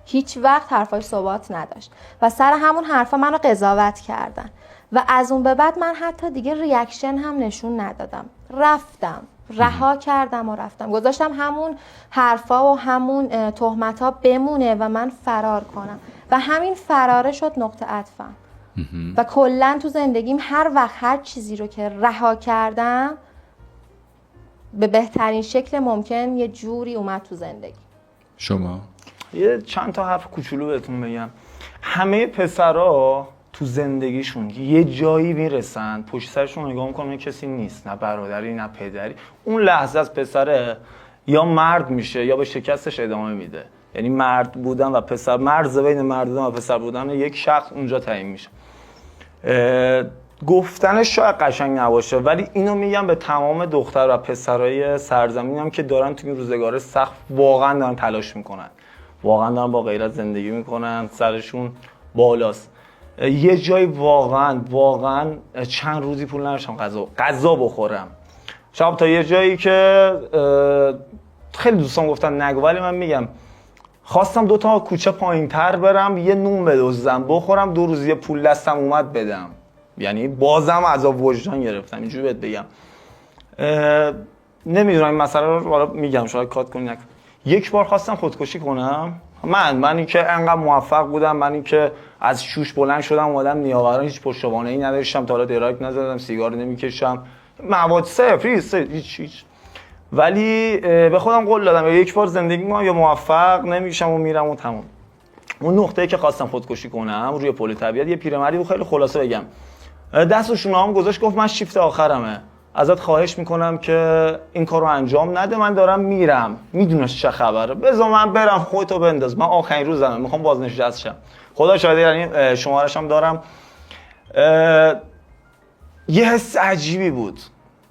هیچ وقت حرفاش ثبات نداشت و سر همون حرفا منو قضاوت کردن و از اون به بعد من حتی دیگه ریاکشن هم نشون ندادم، رفتم، رها کردم و رفتم، گذاشتم همون حرفا و همون تهمت‌ها بمونه و من فرار کنم و همین فراره شد نقطه عطفم. و کلا تو زندگیم هر وقت هر چیزی رو که رها کردم به بهترین شکل ممکن یه جوری اومد تو زندگی. شما؟ یه چند تا حرف کوچولو بهتون بگم. همه پسرا تو زندگیشون یه جایی میرسن پشت سرشون نگاه میکنن کسی نیست، نه برادری نه پدری. اون لحظه از پسره یا مرد میشه یا به شکستش ادامه میده. یعنی مرد بودن و پسر، مرز بین مرد بودن و پسر بودن یک شخص اونجا تعیین میشه. گفتنش شاید قشنگ نباشه ولی اینو میگم به تمام دختر و پسرای سرزمینم که دارن تو این روزگار سخت واقعا دارن تلاش میکنن، واقعا دارن با غیرت زندگی میکنن، سرشون بالاست. یه جایی واقعا چند روزی پول نداشتم غذا بخورم. شب تا یه جایی که خیلی دوستان گفتن نگو، ولی من میگم خواستم 2 تا کوچه پایین‌تر برم، یه نون بدزدم بخورم، 2 روز یه پول دستم اومد بدم. یعنی بازم عذاب وجدان گرفتم، اینجوری بهت بگم. نمیدونم این مسئله رو حالا میگم شاید کات کنی نکن. یک بار خواستم خودکشی کنم. من که انقدر موفق بودم، من که از شوش بلند شدم اومدم نیاوران، هیچ پشتوانه‌ای نداشتم، تا حالا دراگ نزدم، سیگار نمیکشم، مواد صفر هیچ. ولی به خودم قول دادم یک بار زندگی ما یا موفق نمیشم و میرم و تمام. اون نقطه‌ای که خواستم خودکشی کنم روی پل طبیعت یه پیرمردی بود، خیلی خلاصه بگم دستشون هم گذاشت گفت من شیفت آخرمه، ازت خواهش میکنم که این کارو انجام نده، من دارم میرم، میدونست چه خبره، بذار من برم خودتو بنداز، من آخرین روزمه میخوام بازنشسته شم. خدا شاهده، یعنی شمارش هم دارم. یه حس عجیبی بود،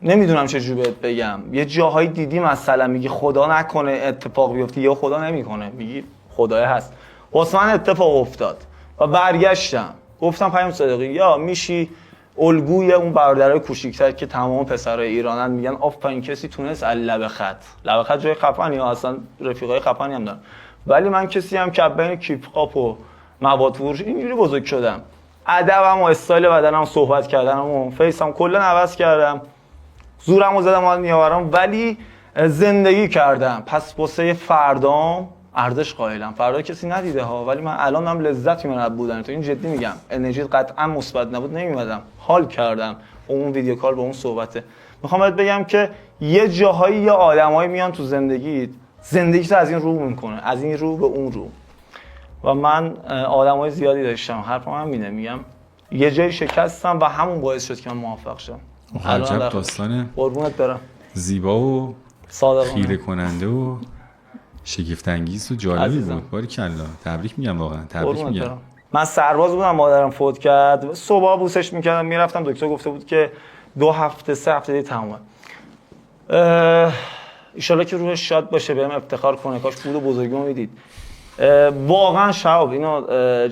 نمیدونم چجوری بهت بگم. یه جاهایی دیدی مثلا میگی خدا نکنه اتفاق بیفته یا خدا نمیکنه، میگی خدای هست. واسه من اتفاق افتاد و برگشتم گفتم پیام صادقی یا میشی الگوی اون برادرای کوچیک‌تر که تمام پسرای ایرانن، میگن آفرین کسی تونست لب خط جای خفنی ها، اصلا رفیقای خفنی هم دارن، ولی من کسی هم که بین کیپ آپ و مواد فروش اینجوری بزرگ شدم. ادبم و استایل بدنم، صحبت کردنم و فیسم کلا عوض کردم، زورمو زدم از نیاورم، ولی زندگی کردم. پس واسه فردام ارزش قائلم. فردا کسی ندیده ها، ولی من الانم لذت میبرم بودن تو. این جدی میگم، انرژی قطعا مثبت نبود نمیومدم، حال کردم اون ویدیو کال با اون صحبته. میخوام بهت بگم که یه جاهایی یه آدمایی میان تو زندگیت از این رو میکنه، از این رو به اون رو، و من آدمای زیادی داشتم. حرفم همینه، میگم یه جایی شکستم و همون باعث شد که من موفق شم. عجب داستانه، قربونت برم، زیبا و صادقانه، خیره کننده و شگفت انگیز و جالبی بود. باریکلا، تبریک میگم، واقعا تبریک میگم. من سرباز بودم، مادرم فوت کرد، صبح بوسش میکردم میرفتم، دکتر گفته بود که 2 هفته 3 هفته دیگه تمومه. ان که روحش شاد باشه، بهم افتخار کنه، کاش بود و بزرگیمو میدید. واقعا شهاب، اینو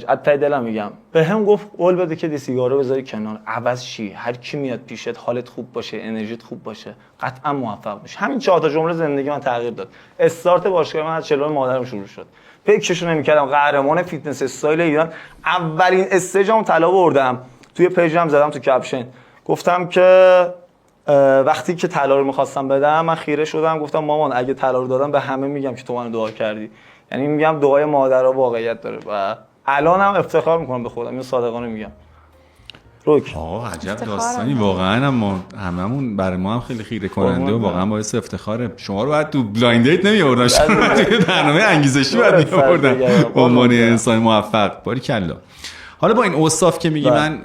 از ته دلم میگم، بهم گفت قول بده که دی سیگارو بذاری کنار، عوض چی، هر کی میاد پیشت حالت خوب باشه، انرژیت خوب باشه، قطعا موفق میشی. همین 4 تا جمله زندگی من تغییر داد. استارت باشگاه من از 40 مادرم شروع شد. فکرشو نمی‌کردم قهرمان فیتنس استایل ایران، اولین استیجم طلا بردم. توی پیجم زدم تو کپشن، گفتم که وقتی که طلا رو می‌خواستم بدم من خیره شدم، گفتم مامان اگه طلا رو دادم به همه میگم که تو منو دعا کردی. یعنی میگم دعای مادرها واقعیت داره و الانم افتخار میکنم به خودم، اینو صادقانه میگم. روک آقا عجب داستانی واقعا، ما هممون برای ما هم خیلی خیره کننده و واقعا باعث افتخاره. شما رو بعد تو بلایند دیت نمیآوردن، شما تو برنامه انگیزشی بعد میآوردن به عنوان انسان موفق. باریکلا. حالا با این اوصاف که میگی من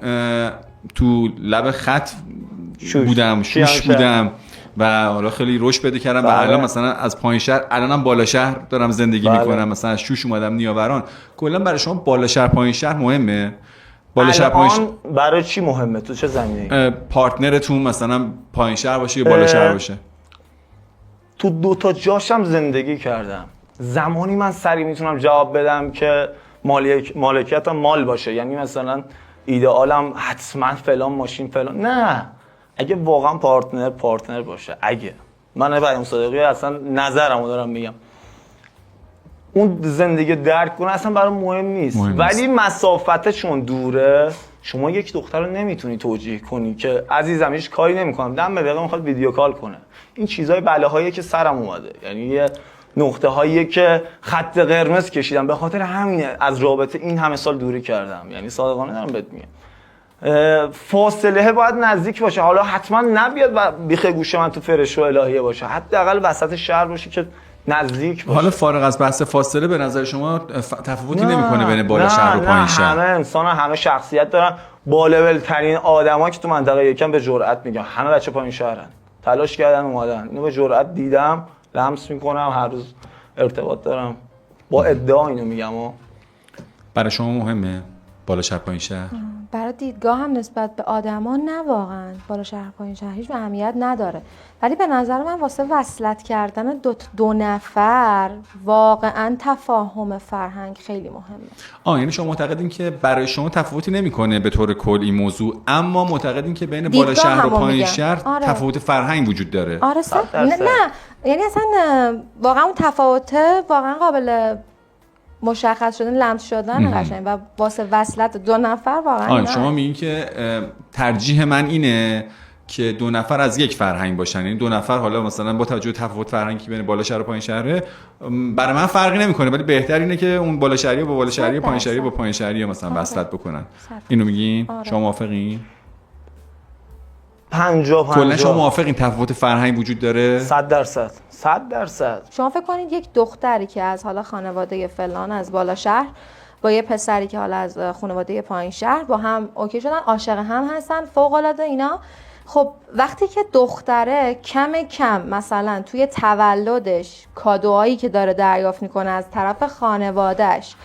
تو لب خط بودم، شوش بودم و حالا خیلی رشد پیدا کردم و الان مثلا از پایین شهر الانم بالا شهر دارم زندگی میکنم، مثلا از شوش اومدم نیاوران. کلا برای شما بالا شهر پایین شهر مهمه؟ بالا شهر پایین شهر برای چی مهمه؟ تو چه زمینه‌ای؟ پارتنرتون مثلا پایین شهر باشه یا بالا شهر باشه؟ تو 2 تا جاشم زندگی کردم. زمانی من سری میتونم جواب بدم که مالکیتم مال باشه، یعنی مثلا ایدئالم حتما فلان ماشین فلان، نه. اگه واقعا پارتنر باشه، اگه من پیام صادقی اصلا نظرمو دارم میگم، اون زندگی درک کنه اصلا برای مهم نیست. ولی مسافتشون دوره، شما یک دختر رو نمیتونی توجیه کنی که عزیزم هیچ کاری نمیکنم دم به دقیقه میخواد ویدیو کال کنه. این چیزای بلاهایی که سرم اومده، یعنی یه نقطه هایی که خط قرمز کشیدم، به خاطر همینه از رابطه این همه سال دوری کردم. یعنی صادقانه دارم بهت میگم، فاصله باید نزدیک باشه. حالا حتما نبیاد و بیخ گوش من تو فرش و الهیه باشه، حداقل وسط شهر باشه که نزدیک باشه. حالا فارغ از بحث فاصله، به نظر شما تفاوتی نمیکنه بین بالا شهر و پایین شهر؟ همه انسان همه شخصیت دارن. با لول ترین آدما که تو منطقه یکم به جرئت میگم همه بچه پایین شهرن، تلاش کردن اومدن. اینو به جرئت دیدم، لمس میکنم، هر روز ارتباط دارم، با ادعا اینو میگم. برای شما مهمه بالا شهر پایین شهر؟ برای دیدگاه هم نسبت به آدما نه، واقعا بالا شهر پایین شهر هیچ اهمیت نداره. ولی به نظر من واسه وصلت کردن دو نفر واقعا تفاهم فرهنگ خیلی مهمه. یعنی شما معتقدین که برای شما تفاوتی نمیکنه به طور کل این موضوع، اما معتقدین که بین بالا شهر و پایین شهر تفاوت فرهنگ وجود داره؟ آره نه یعنی اصلا واقعا اون تفاوته واقعا قابل مشخص شدن، لمس شدن قشنگ و واسه وصلت دو نفر واقعا. شما میگین که ترجیح من اینه که دو نفر از یک فرهنگ باشن، یعنی دو نفر حالا مثلا با توجه به تفاوت فرهنگی بین بالا شهر و پایین شهره برای من فرقی نمیکنه، ولی بهتر اینه که اون بالا شهری با بالا شهری، پایین شهری با پایین شهری مثلا وصلت بکنن. اینو میگین؟ شما موافقین؟ 50-50 کلا شما موافقین تفاوت فرهنگ وجود داره؟ 100%. شما فکر کنید یک دختری که از حالا خانواده فلان از بالا شهر با یه پسری که حالا از خانواده پایین شهر با هم اوکی شدن، عاشق هم هستن، فوق العاده اینا، خب وقتی که دختره کم مثلا توی تولدش کادوهایی که داره دریافت میکنه از طرف خانوادهش،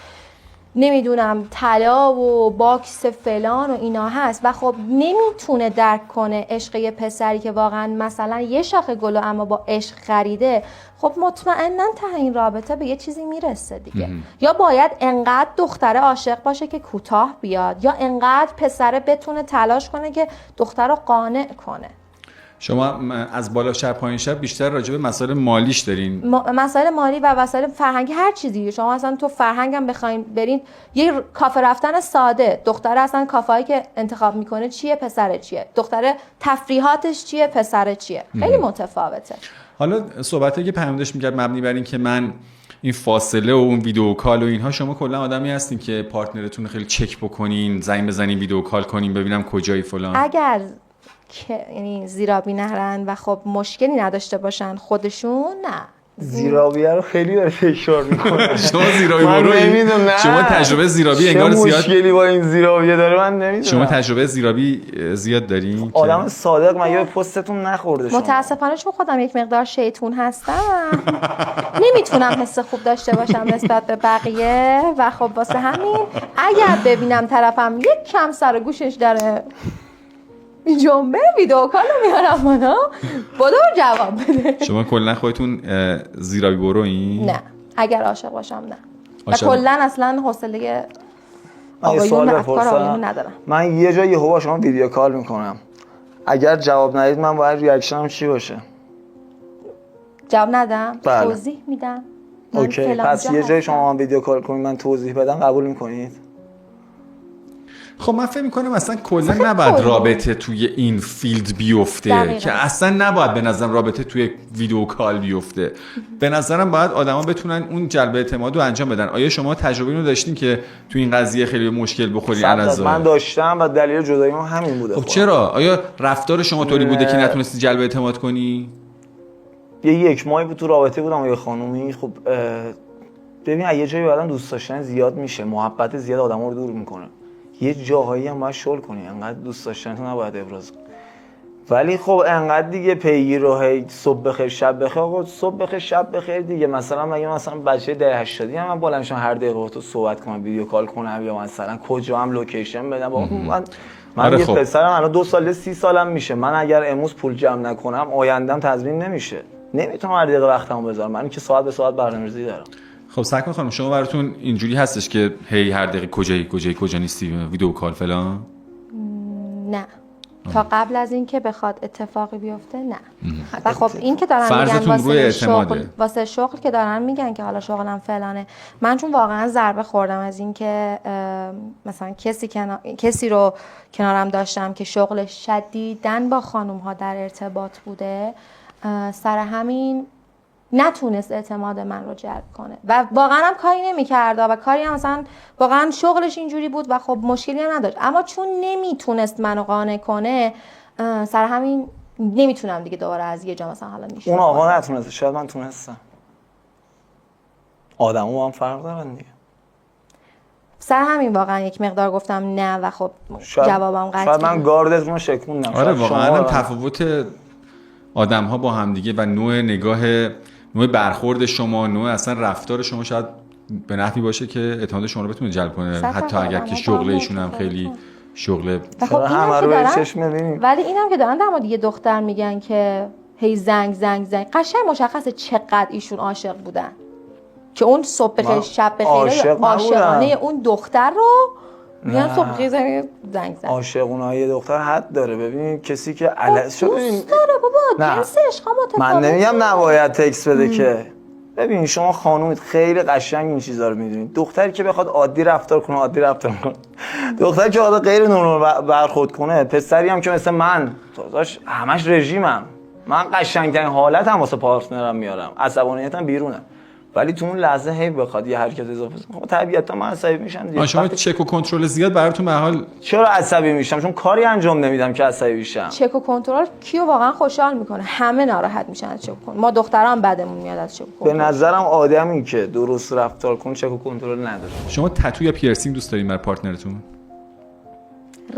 نمیدونم طلا و باکس فلان و اینا هست و خب نمیتونه درک کنه عشق یه پسری که واقعا مثلا یه شاخه گلو اما با عشق خریده، خب مطمئنا ته این رابطه به یه چیزی میرسه دیگه. یا باید انقدر دختره عاشق باشه که کوتاه بیاد، یا انقدر پسره بتونه تلاش کنه که دختر رو قانع کنه. شما از بالا شهر پایین شهر بیشتر راجع به مسائل مالیش دارین؟ مسائل مالی و مسائل فرهنگی، هر چیزی. شما اصلا تو فرهنگم بخواین برین یه کافه رفتن ساده، دختره اصلا کافه‌ای که انتخاب میکنه چیه، پسره چیه، دختره تفریحاتش چیه، پسره چیه، خیلی متفاوته. حالا صحبتی که پیامدش میگرد مبنی بر این که من این فاصله و اون ویدیو کال و اینها، شما کلا آدمی هستین که پارتنرتون خیلی چک بکنین، زنگ بزنین، ویدیو کال کنین ببینم کجایی فلان؟ اگر که یعنی زیرابی نرن و خب مشکلی نداشته باشن خودشون، نه. زیرابیه رو خیلی داره فشار میکنه. شما زیرابی برو، شما تجربه زیرابی انگار زیاد، مشکلی با این زیرابیه داره من نمیدونم. شما تجربه زیرابی زیاد دارین؟ آدم صادق مگه به پستتون نخورده؟ شما متاسفانه چون خودم یک مقدار شیطون هستم نمیتونم حس خوب داشته باشم نسبت به بقیه و خب واسه همین اگر ببینم طرفم یک کم سر گوشش داره جنبه، ویدیو کالو میارم اونا بدو جواب بده. شما کلا خودتون زیرابی برو این؟ نه، اگر عاشق باشم نه. و کلا اصلا حوصله آقایون افکار آقایون ندارم. من یه جا یهو با شما ویدیو کال میکنم، اگر جواب ندید من باید ریاکشنم چی باشه؟ جواب ندم؟ بله. توضیح میدم. اوکی، پس یه جای شما من ویدیو کال کنید من توضیح بدم قبول میکنید؟ خب من فکر میکنم اصلا کلا نباید رابطه توی این فیلد بیفته دقیقا. که اصلا نباید به نظرم رابطه توی ویدیو کال بیفته. به نظرم باید آدما بتونن اون جلب اعتماد رو انجام بدن. آیا شما تجربه اینو داشتین که توی این قضیه خیلی مشکل بخوری الازا؟ من داشتم و دلیل جدایی ما همین بوده. خب چرا؟ آیا رفتار شما طوری بوده که نتونستی جلب اعتماد کنی؟ یک ماهی بود تو رابطه بودم با یه خانومی. خب ببین یه جایی بعدم دوست داشتن زیاد میشه، محبت زیاد آدمو رو دور میکنه. یه جاهایی هم باید شل کنی، انقدر دوست داشتن تو نباید ابراز کنی. ولی خب انقدر دیگه پیگیر رو هی صبح بخیر شب بخیر، آقا صبح بخیر شب بخیر دیگه. مثلا مثلا بچه دهه 80 هم من بالا میشم هر دقیقه با تو صحبت کنم، ویدیو کال کنم، یا مثلا کجا هم لوکیشن بدم. من یه پسرم الان 2 سال 30 سالم میشه، من اگر امروز پول جمع نکنم آیندهم تضمین نمیشه. نمیتونم هر دقیقه وقتمو بذارم، من که ساعت به ساعت برنامه‌ریزی دارم. خب سکن خانم، شما براتون اینجوری هستش که هی هر دقیقه کجایی کجا نیستی ویدیو کال فلان؟ نه. تا قبل از اینکه بخواد اتفاقی بیفته نه. و خب این که دارن میگن فرضتون روی اعتماده. واسه شغل که دارن میگن که حالا شغلم فلانه، من چون واقعا ضربه خوردم از اینکه مثلا کسی رو کنارم داشتم که شغل شدیداً با خانم ها در ارتباط بوده، سر همین نتونست اعتماد من رو جلب کنه و واقعا هم کاری نمی‌کرد و کاری هم مثلا واقعا شغلش اینجوری بود و خب مشکلی هم نداشت، اما چون نمیتونست منو قانع کنه سر همین نمیتونم دیگه دوباره از یه جا مثلا حالا میشه. اون آقا نتونست، شاید من تونستم. آدمو با هم فرق دارن دیگه. سر همین واقعا یک مقدار گفتم نه و خب جوابم قطعی. شاید من گاردتون رو شکوندم. آره واقعا هم تفاوت آدم‌ها با هم دیگه و نوع برخورد شما، نوع اصلا رفتار شما شاید به نحوی باشه که اعتماد شما رو بتونه جلب کنه، حتی اگر که شغل ایشون هم خیلی شغل خب همه رو به چشم می‌بینیم. ولی اینم که دارن در مورد یه دختر میگن که هی زنگ قشنگ مشخصه چقدر ایشون عاشق بودن که اون صبح بخیر شب بخیر عاشقانه اون دختر رو میان صبح بخیر زنگ زن. عاشقونه یه دختر حد داره. ببین کسی که دوست داره بابا، جنس عشق متفاوته. من نمیگم نباید تکس بده که. ببین شما خانومید خیلی قشنگ این چیزا رو میدونید. دختری که بخواد عادی رفتار کنه دختری که بخواد غیر نرمال برخورد کنه، پسری هم که مثل من داداش همش رژیمم، من قشنگترین حالتم واسه پارتنرم میارم، عصبانیتم بیرونه، ولی تو اون لحظه هی بخواد یه حرکت اضافه کنه خب طبیعتا من عصبی میشم دیگه. شما چک و کنترل زیاد براتون به حال. چرا عصبی میشم؟ چون کاری انجام نمیدم که عصبی بشم. چک و کنترل کیو واقعا خوشحال میکنه؟ همه ناراحت میشن از چک و کنترل. ما دخترام بدمون میاد از چک و کنترل. به نظرم آدمی که درست رفتار کنه چک و کنترل نداره. شما تتو یا پیرسینگ دوست دارین برای پارتنرتون؟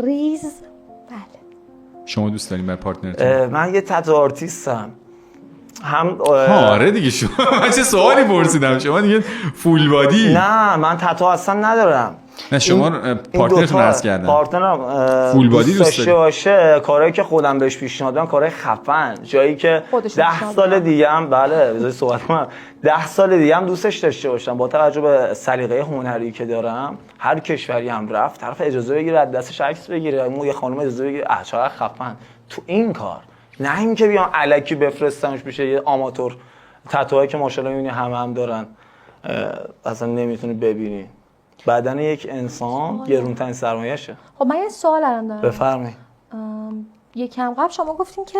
ریز بله. شما دوست دارین برای پارتنرتون؟ من یه تتو آرتیستم. هم آره دیگه شما من چه سوالی پرسیدم، شما دیگه فول بادی. نه من تتو اصلا ندارم. نه شما پارتنرتون عرض کردن. پارتنرم فول بادی دوست باشه، کارهایی که خودم بهش پیشنهاد دادم کارهای خفن، جایی که 10 سال دیگه هم بله بذاری صحبت کنم 10 سال دیگه هم دوستش داشته باشم، با توجه به سلیقه هنری که دارم هر کشوری هم رفت طرف اجازه بگیره از دستش عکس بگیره، یه خانم اجازه بگیره، چقدر خفن تو این کار. نه اینکه بیام الکی بفرستمش بشه یه آماتور تتوهایی که ماشاءالله میبینی هم دارن اصلا نمیتونی ببینی. بدن یک انسان گرونترین سرمایه‌شه. خب من یه سوال الان دارم. بفرمایید. یکم قبل شما گفتین که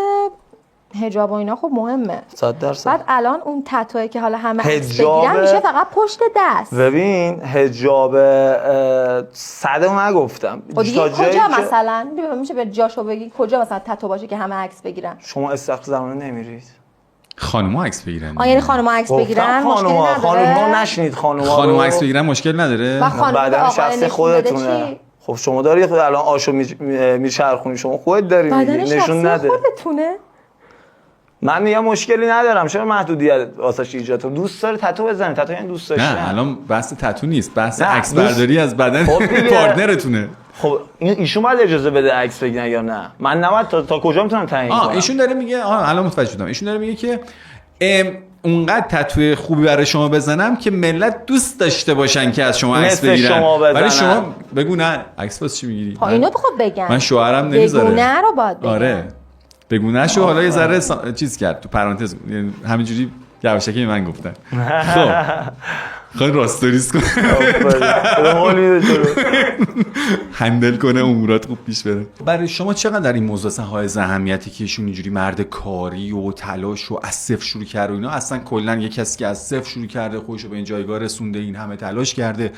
حجاب و اینا خب مهمه. 100%. بعد الان اون تتویی که حالا همه عکس بگیرن میشه فقط پشت دست. ببین حجاب صدو نگفتم. کجا مثلا میشه به جاشو بگی کجا مثلا تتو باشه که همه عکس بگیرن؟ شما استخر زمانه نمیرید. خانوما عکس بگیرن. یعنی خانوما عکس بگیرن مشکلی نداره. خانوما نشنید خانوما عکس بگیرن مشکل نداره. بعدن شخص خودتونه. خب شما داری الان آشو میچرخونی، شما خودت داری میگی نشون نده. خودتونه. من میگم مشکلی ندارم، چرا محدودیت واسش ایجاد کنم؟ دوست داره تتو بزنه، تتو یعنی دوست داشتن. نه الان بحث تتو نیست، بحث عکس برداری از بدن پارتنرتونه. خب ایشون باید اجازه بده عکس بگیرن یا نه؟ من نباید تا کجا میتونم تعیین کنم؟ ایشون داره میگه الان متوجه شدم. ایشون داره میگه که اونقدر تتو خوبی برای شما بزنم که ملت دوست داشته باشن که از شما عکس بگیرن. ولی شما بگو نه عکس واسه چی میگیری؟ اینو بخواد بگن. من شوهرم نمیذاره. بگو نه رو باید بگن. آره. بگو نه شو حالا یه ذره چیز کرد تو پرانتز، یعنی همینجوری یواشکی من گفتن. خب راستوریس کن هندل کنه امورات خوب پیش بره. برای شما چقدر در این موضوع اصلا حائز اهمیتی که ایشون اینجوری مرد کاری و تلاش و از صفر شروع کرده و اینا، اصلا کلا یه کسی که از صفر شروع کرده خودشو به این جایگاه رسونده، این همه تلاش کرده،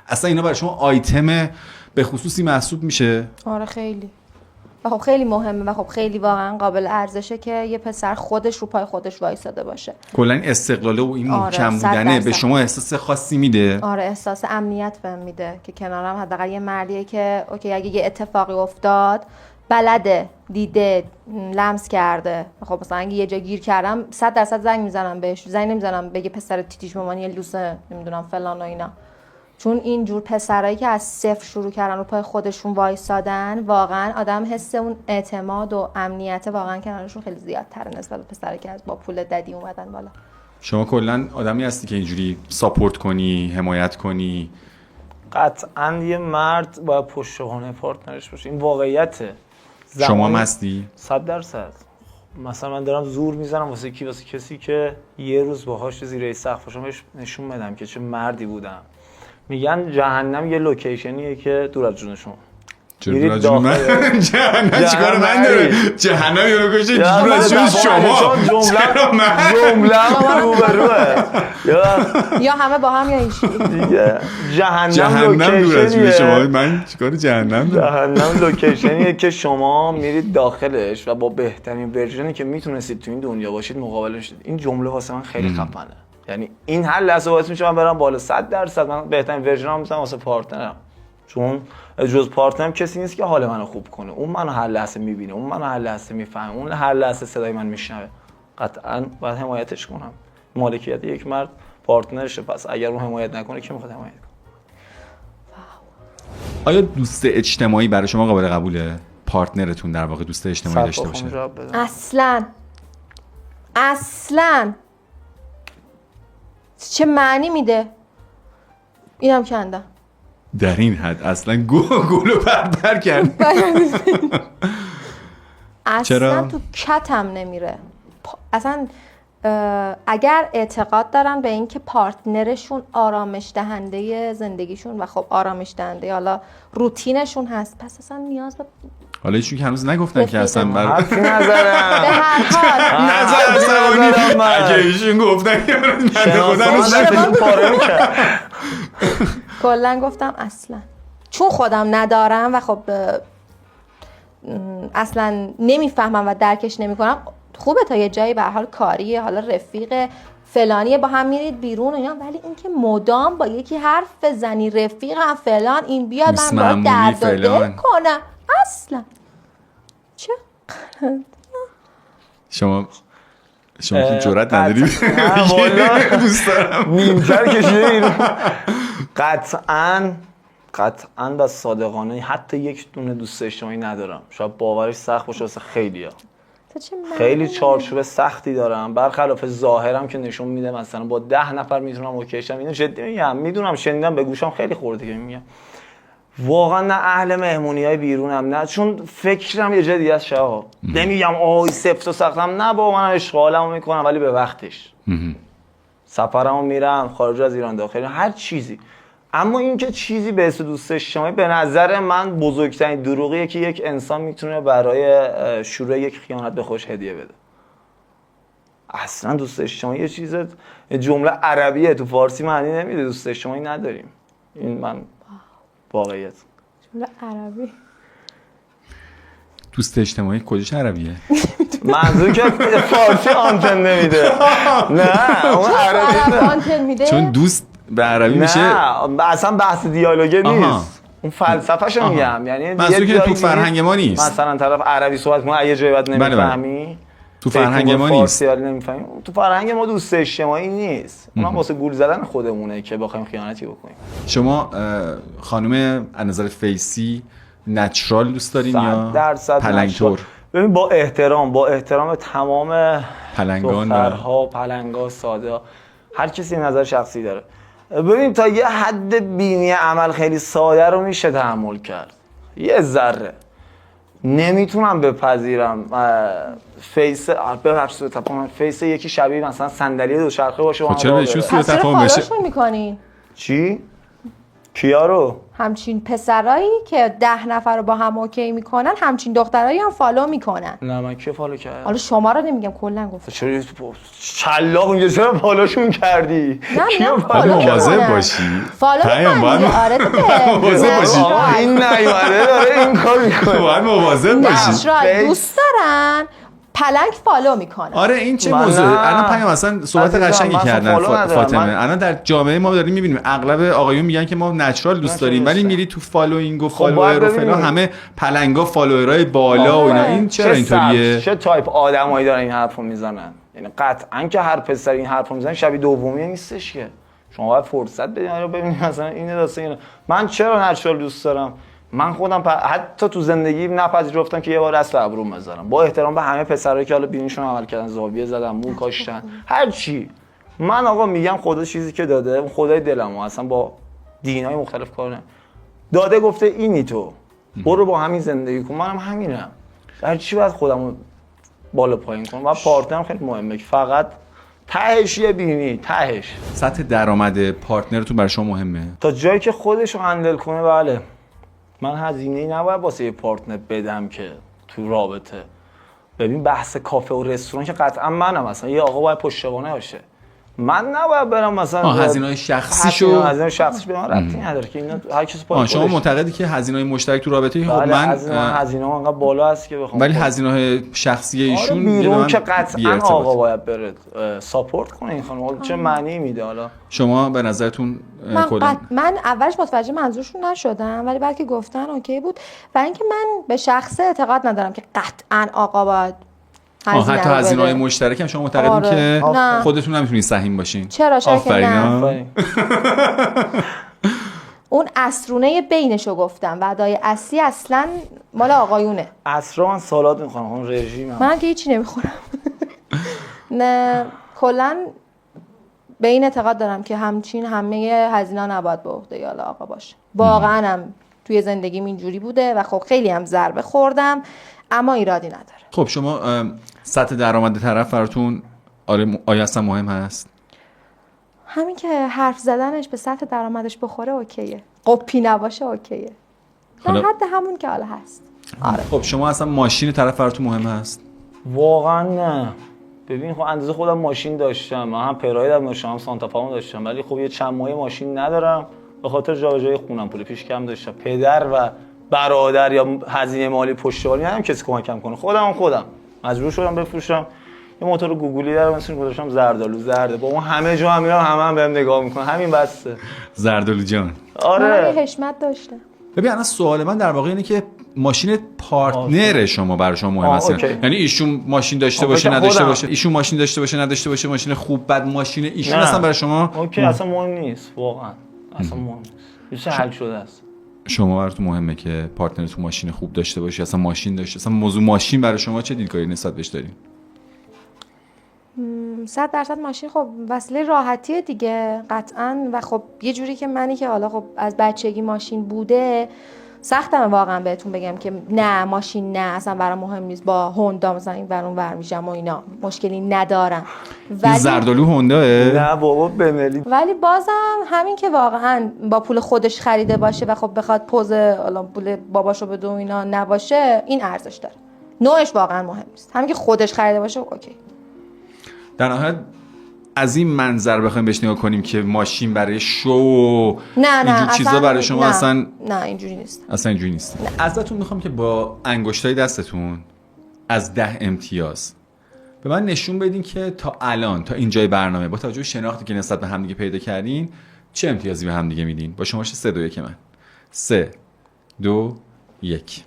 اصلا اینا برای شما آیتم به خصوصی محسوب میشه؟ آره خیلی. و خب خیلی مهمه و خب خیلی واقعا قابل ارزشه که یه پسر خودش رو پای خودش وایساده باشه. کلا این استقلاله و این محکم بودنه به شما احساس خاصی میده؟ آره احساس امنیت بهم میده که کنارم حداقل یه مردیه که اوکی اگه یه اتفاقی افتاد بلده، دیده، لمس کرده. خب مثلا اگه یه جا گیر کردم 100% زنگ میزنم بهش، زنگ نمیزنم بگه پسر تیتیش مامانی لوسه نمیدونم فلان و اینا. چون اینجور پسرایی که از صفر شروع کردن رو پای خودشون وایسادن واقعا آدم حس اون اعتماد و امنیت واقعا کنارشون خیلی زیادتره نسبت به پسرایی که از با پول ددی اومدن بالا. شما کلا آدمی هستی که اینجوری ساپورت کنی، حمایت کنی؟ قطعاً یه مرد باید پشتوانه پارتنرش باشه، این واقعیته. شما مستی؟ 100%. مثلا من دارم زور میزنم واسه کسی که یه روز باهاش زیر سقفشون بهش نشون بدم که چه مردی بودم. میگن جهنم یه لوکیشنیه که دور از جونشون. دور از جون من؟ جهنم چیکار من داره؟ جهنم یه لوکیشن دور از جون شما. جمله روبروه. یا همه با هم یا هیچ دیگه جهنم دور از جون شما. من چیکار جهنم دارم؟ جهنم لوکیشنیه که شما میرید داخلش و با بهترین ورژنی که میتونستید تو این دنیا باشید مقابله شدید. این جمله واسه من خیلی خفنه. یعنی این هر لحظه باعث میشه من برم بالا 100%. من بهترین ورژنم میذارم واسه پارتنرم، چون جز پارتنرم کسی نیست که حال منو خوب کنه. اون منو هر لحظه میبینه، اون منو هر لحظه میفهمه، اون هر لحظه صدای من میشنوه. قطعاً باید حمایتش کنم. مالکیت یک مرد پارتنرشه، پس اگر اون حمایت نکنه کی میخواد حمایت کنه؟ آیا دوست اجتماعی برای شما قابل قبوله؟ پارتنرتون در واقع دوست اجتماعی داشته باشه؟ اصلاً چه معنی میده؟ اینم کندم در این حد اصلا گولو پر کرد. اصلا تو کتم نمیره. اصلا اگر اعتقاد دارن به اینکه پارتنرشون آرامش دهنده زندگیشون و خب آرامش دهنده حالا روتینشون هست، پس اصلا نیاز به حالا ایشون که هنوز نگفتن که اصلا حرفی نظرم به هر حال نظر اگه ایشون گفتن که کلا گفتم اصلا، چون خودم ندارم و خب اصلا نمیفهمم و درکش نمیکنم. خوبه تا یه جایی به هر حال کاریه، حالا رفیق فلانیه با هم میرید بیرون اینا، ولی اینکه مدام با یکی حرف بزنی رفیقم فلان این بیاد من با درد و دل کنم اصلا چه شما که جرأت نداری دوست دارم نیمتر کشیده بیرون. قطعاً و صادقانه حتی یک دونه دوست اجتماعی ندارم. شاید باورش سخت باشه واسه خیلیا. خیلی چارچوب سختی دارم، برخلاف ظاهرم که نشون میده مثلا با 10 نفر میتونم اوکی شم. اینو جدی میگم، میدونم شنیدم به گوشم خیلی خورده که میگم واقعا نه اهل مهمونیای بیرونم، نه چون فکرم یه جای دیگه است. شاه نمیگم آی سفت و سختم، نه با من اشغالمو میکنم ولی به وقتش. سفرمو میرم خارج از ایران داخل هر چیزی. اما اینکه چیزی به اسم دوست اجتماعی به نظر من بزرگترین دروغیه که یک انسان میتونه برای شروع یک خیانت به خودش هدیه بده. اصلا دوست اجتماعی یه چیز جمله عربیه، تو فارسی معنی نمیده. دوست اجتماعی نداریم. این من واقعیت. جمله عربی. دوست اجتماعی کجاش عربیه؟ منظور که فارسی آنتن نمیده. نه اون عربی آنتن میده. چون دوست به عربی میشه. نه اصلا بحث دیالوگه نیست. اون فلسفه‌شو میگم. یعنی منظور که تو فرهنگ ما نیست. مثلا طرف عربی صحبت کنه یه جایی بعد نمیفهمی. تو فرهنگ ما نیست. تو فرهنگ ما دوست اجتماعی نیست. اونم واسه گول زدن خودمونه که بخوایم خیانتی بکنیم. شما خانم از نظر فیسی نچرال دوست دارین یا پلنگتور؟ ببین با احترام تمام پلنگان پلنگا ساده، هر کسی نظر شخصی داره. ببین تا یه حد بینی عمل خیلی ساده رو میشه تحمل کرد، یه ذره. نمیتونم بپذیرم فیس یکی شبیه مثلا صندلی دوچرخه باشه. خب چرا بهش سوء تفاهم بشه؟ میکنین چی؟ کیا رو؟ همچین پسرایی که 10 نفر رو با هم اوکی میکنن، همچین دخترایی هم فالو میکنن. نه من کی فالو کردم؟ حالا شما رو نمیگم، کلا گفتم. چرا چلاق میگه چرا فالوشون کردی؟ نه مواظب باشی. فالو میکنی. آره مواظب باشی. این نیومده داره این کار میکنه. باید مواظب باشی. نچرال دوست دارن، پلنگ فالو میکنه. آره این چه موضوع؟ الان پیام اصلا صحبت قشنگی کردن فاطمه. الان در جامعه ما داریم میبینیم اغلب آقایون میگن که ما نچرال دوست داریم، ولی میری تو فالوینگ و فالوور و فلان همه پلنگا فالوورای بالا و اینا. این چرا اینطوریه؟ چه تایپ آدمایی دارن این حرفو میزنن؟ یعنی قطعاً که هر پسر این حرفو میزنه شبیه دومی نیستش که. شما باید فرصت بدین رو ببینید مثلا این داستان. من چرا نچرال دوست دارم؟ من خودم حتی تو زندگی نپذیرفتم که یه بار دست به ابروم بذارم، با احترام به همه پسرایی که حالا بینیشون عمل کردن، زاویه زدن، مو کاشتن، هر چی. من آقا میگم خدا چیزی که داده، اون خدای دلمو اصلا با دینای مختلف کار نه. داده گفته اینی تو برو با همین زندگی کن، منم همینم. در چی باید خودمو بالا پایین کنم و پارتنرم خیلی مهمه که فقط تهش یه بینی تهش. سطح درآمد پارتنرتون برای شما مهمه؟ تا جایی که خودش رو هندل کنه بله. من هزینه‌ای نباید واسه یه پارتنر بدم که تو رابطه. ببین بحث کافه و رستوران که قطعا منم، مثلا یه آقا باید پشتوانه باشه، من نباید برم مثلا هزینه‌های شخصیشو هزینه‌های شخصیش به من ربطی نداره که اینا هر کسی پای شما معتقدی که هزینه‌های مشترک تو رابطه خب بله، من هزینه‌ها انقدر بالا هست که بخوام ولی هزینه‌های شخصی ایشون بیرون که قطعا آقا باید بره ساپورت کنه این خانم. چه معنی میده حالا؟ شما به نظرتون کلا من اولش متوجه منظورشون نشدم ولی بعد که گفتن اوکی بود. و اینکه من به شخصه اعتقاد ندارم که قطعا آقا باید حتی هزینه‌های مشترک هم شما معتقدین که نه. خودتون نمیتونین سهیم باشین؟ چرا که نه؟ اون اسرونه بینشو گفتم و ادای اصلی اصلا مال آقایونه. اسرا من سالاد میخورم، رژیم من که هیچی نمیخورم. نه کلا به این اعتقاد دارم که همچین همه هزینه نباید به عهده یال آقا باشه. واقعا هم توی زندگیم اینجوری بوده و خب خیلی هم ضربه خوردم اما ایرادی نداره. خب شما سطح درآمد طرف براتون آیا اصلا مهم هست؟ همین که حرف زدنش به سطح درآمدش بخوره اوکیه. قپی نباشه اوکیه. در حد همون که حالا هست. آره. خب شما اصلا ماشین طرف براتون مهم هست؟ واقعا نه. ببین خب اندازه خودم ماشین داشتم، من هم پراید داشتم هم سانتافامو داشتم، ولی خب یه چند ماهه ماشین ندارم به خاطر جابجایی خونم، پول پیش کم داشتم. پدر و برادر یا هزینه مالی پشتیبانی ندارم کسی کمکم کنه، خودم مجبور شدم بفروشم. یه موتور گوگلی دارم مثلا گذاشتم زردالو زرده، با اون همه جا هم میرم همه بهم نگاه میکنن، همین بسه. زردالو جان. آره. من حشمت داشتم. ببین الان سوال من در واقع اینه که ماشین پارتنر شما برای شما مهم است. یعنی ایشون ماشین داشته باشه نداشته باشه، ایشون ماشین داشته باشه نداشته باشه، ماشین خوب بد ماشین ایشون اصلا برای شما اوکی اصلا مهم نیست واقعا. اصلا مهم نیست. یه حل شده است. شما براتون مهمه که پارتنرتون ماشین خوب داشته باشه، اصلا ماشین داشته، اصلا موضوع ماشین برای شما چه دیدگاهی نسبت بهش دارین؟ 100% ماشین خب وسیله راحتیه دیگه قطعاً. و خب یه جوری که منی که حالا خب از بچگی ماشین بوده سختمه واقعا بهتون بگم که نه ماشین نه اصلا برام مهم نیست، با هوندا مثلا این ور اون ور میشم و اینا مشکلی ندارم. این زردالو هونداه؟ نه بابا بملی. ولی بازم همین که واقعا با پول خودش خریده باشه و خب بخواد پوز حالا پول باباشو بده و اینا نباشه این ارزش داره. نوعش واقعا مهم نیست، همین که خودش خریده باشه اوکی. در نهایت از این منظر بخوایم بهش نگاه کنیم که ماشین برای شو نه چیزا برای شما اصلا نه اینجوری نیست. اصلا اینجوری نیست. ازتون میخوام که با انگشتای دستتون از 10 امتیاز به من نشون بدین که تا الان تا اینجای برنامه با توجه به شناختی که نسبت به همدیگه پیدا کردین چه امتیازی به همدیگه میدین. با شمارش 3 2 1 من 3 2 1.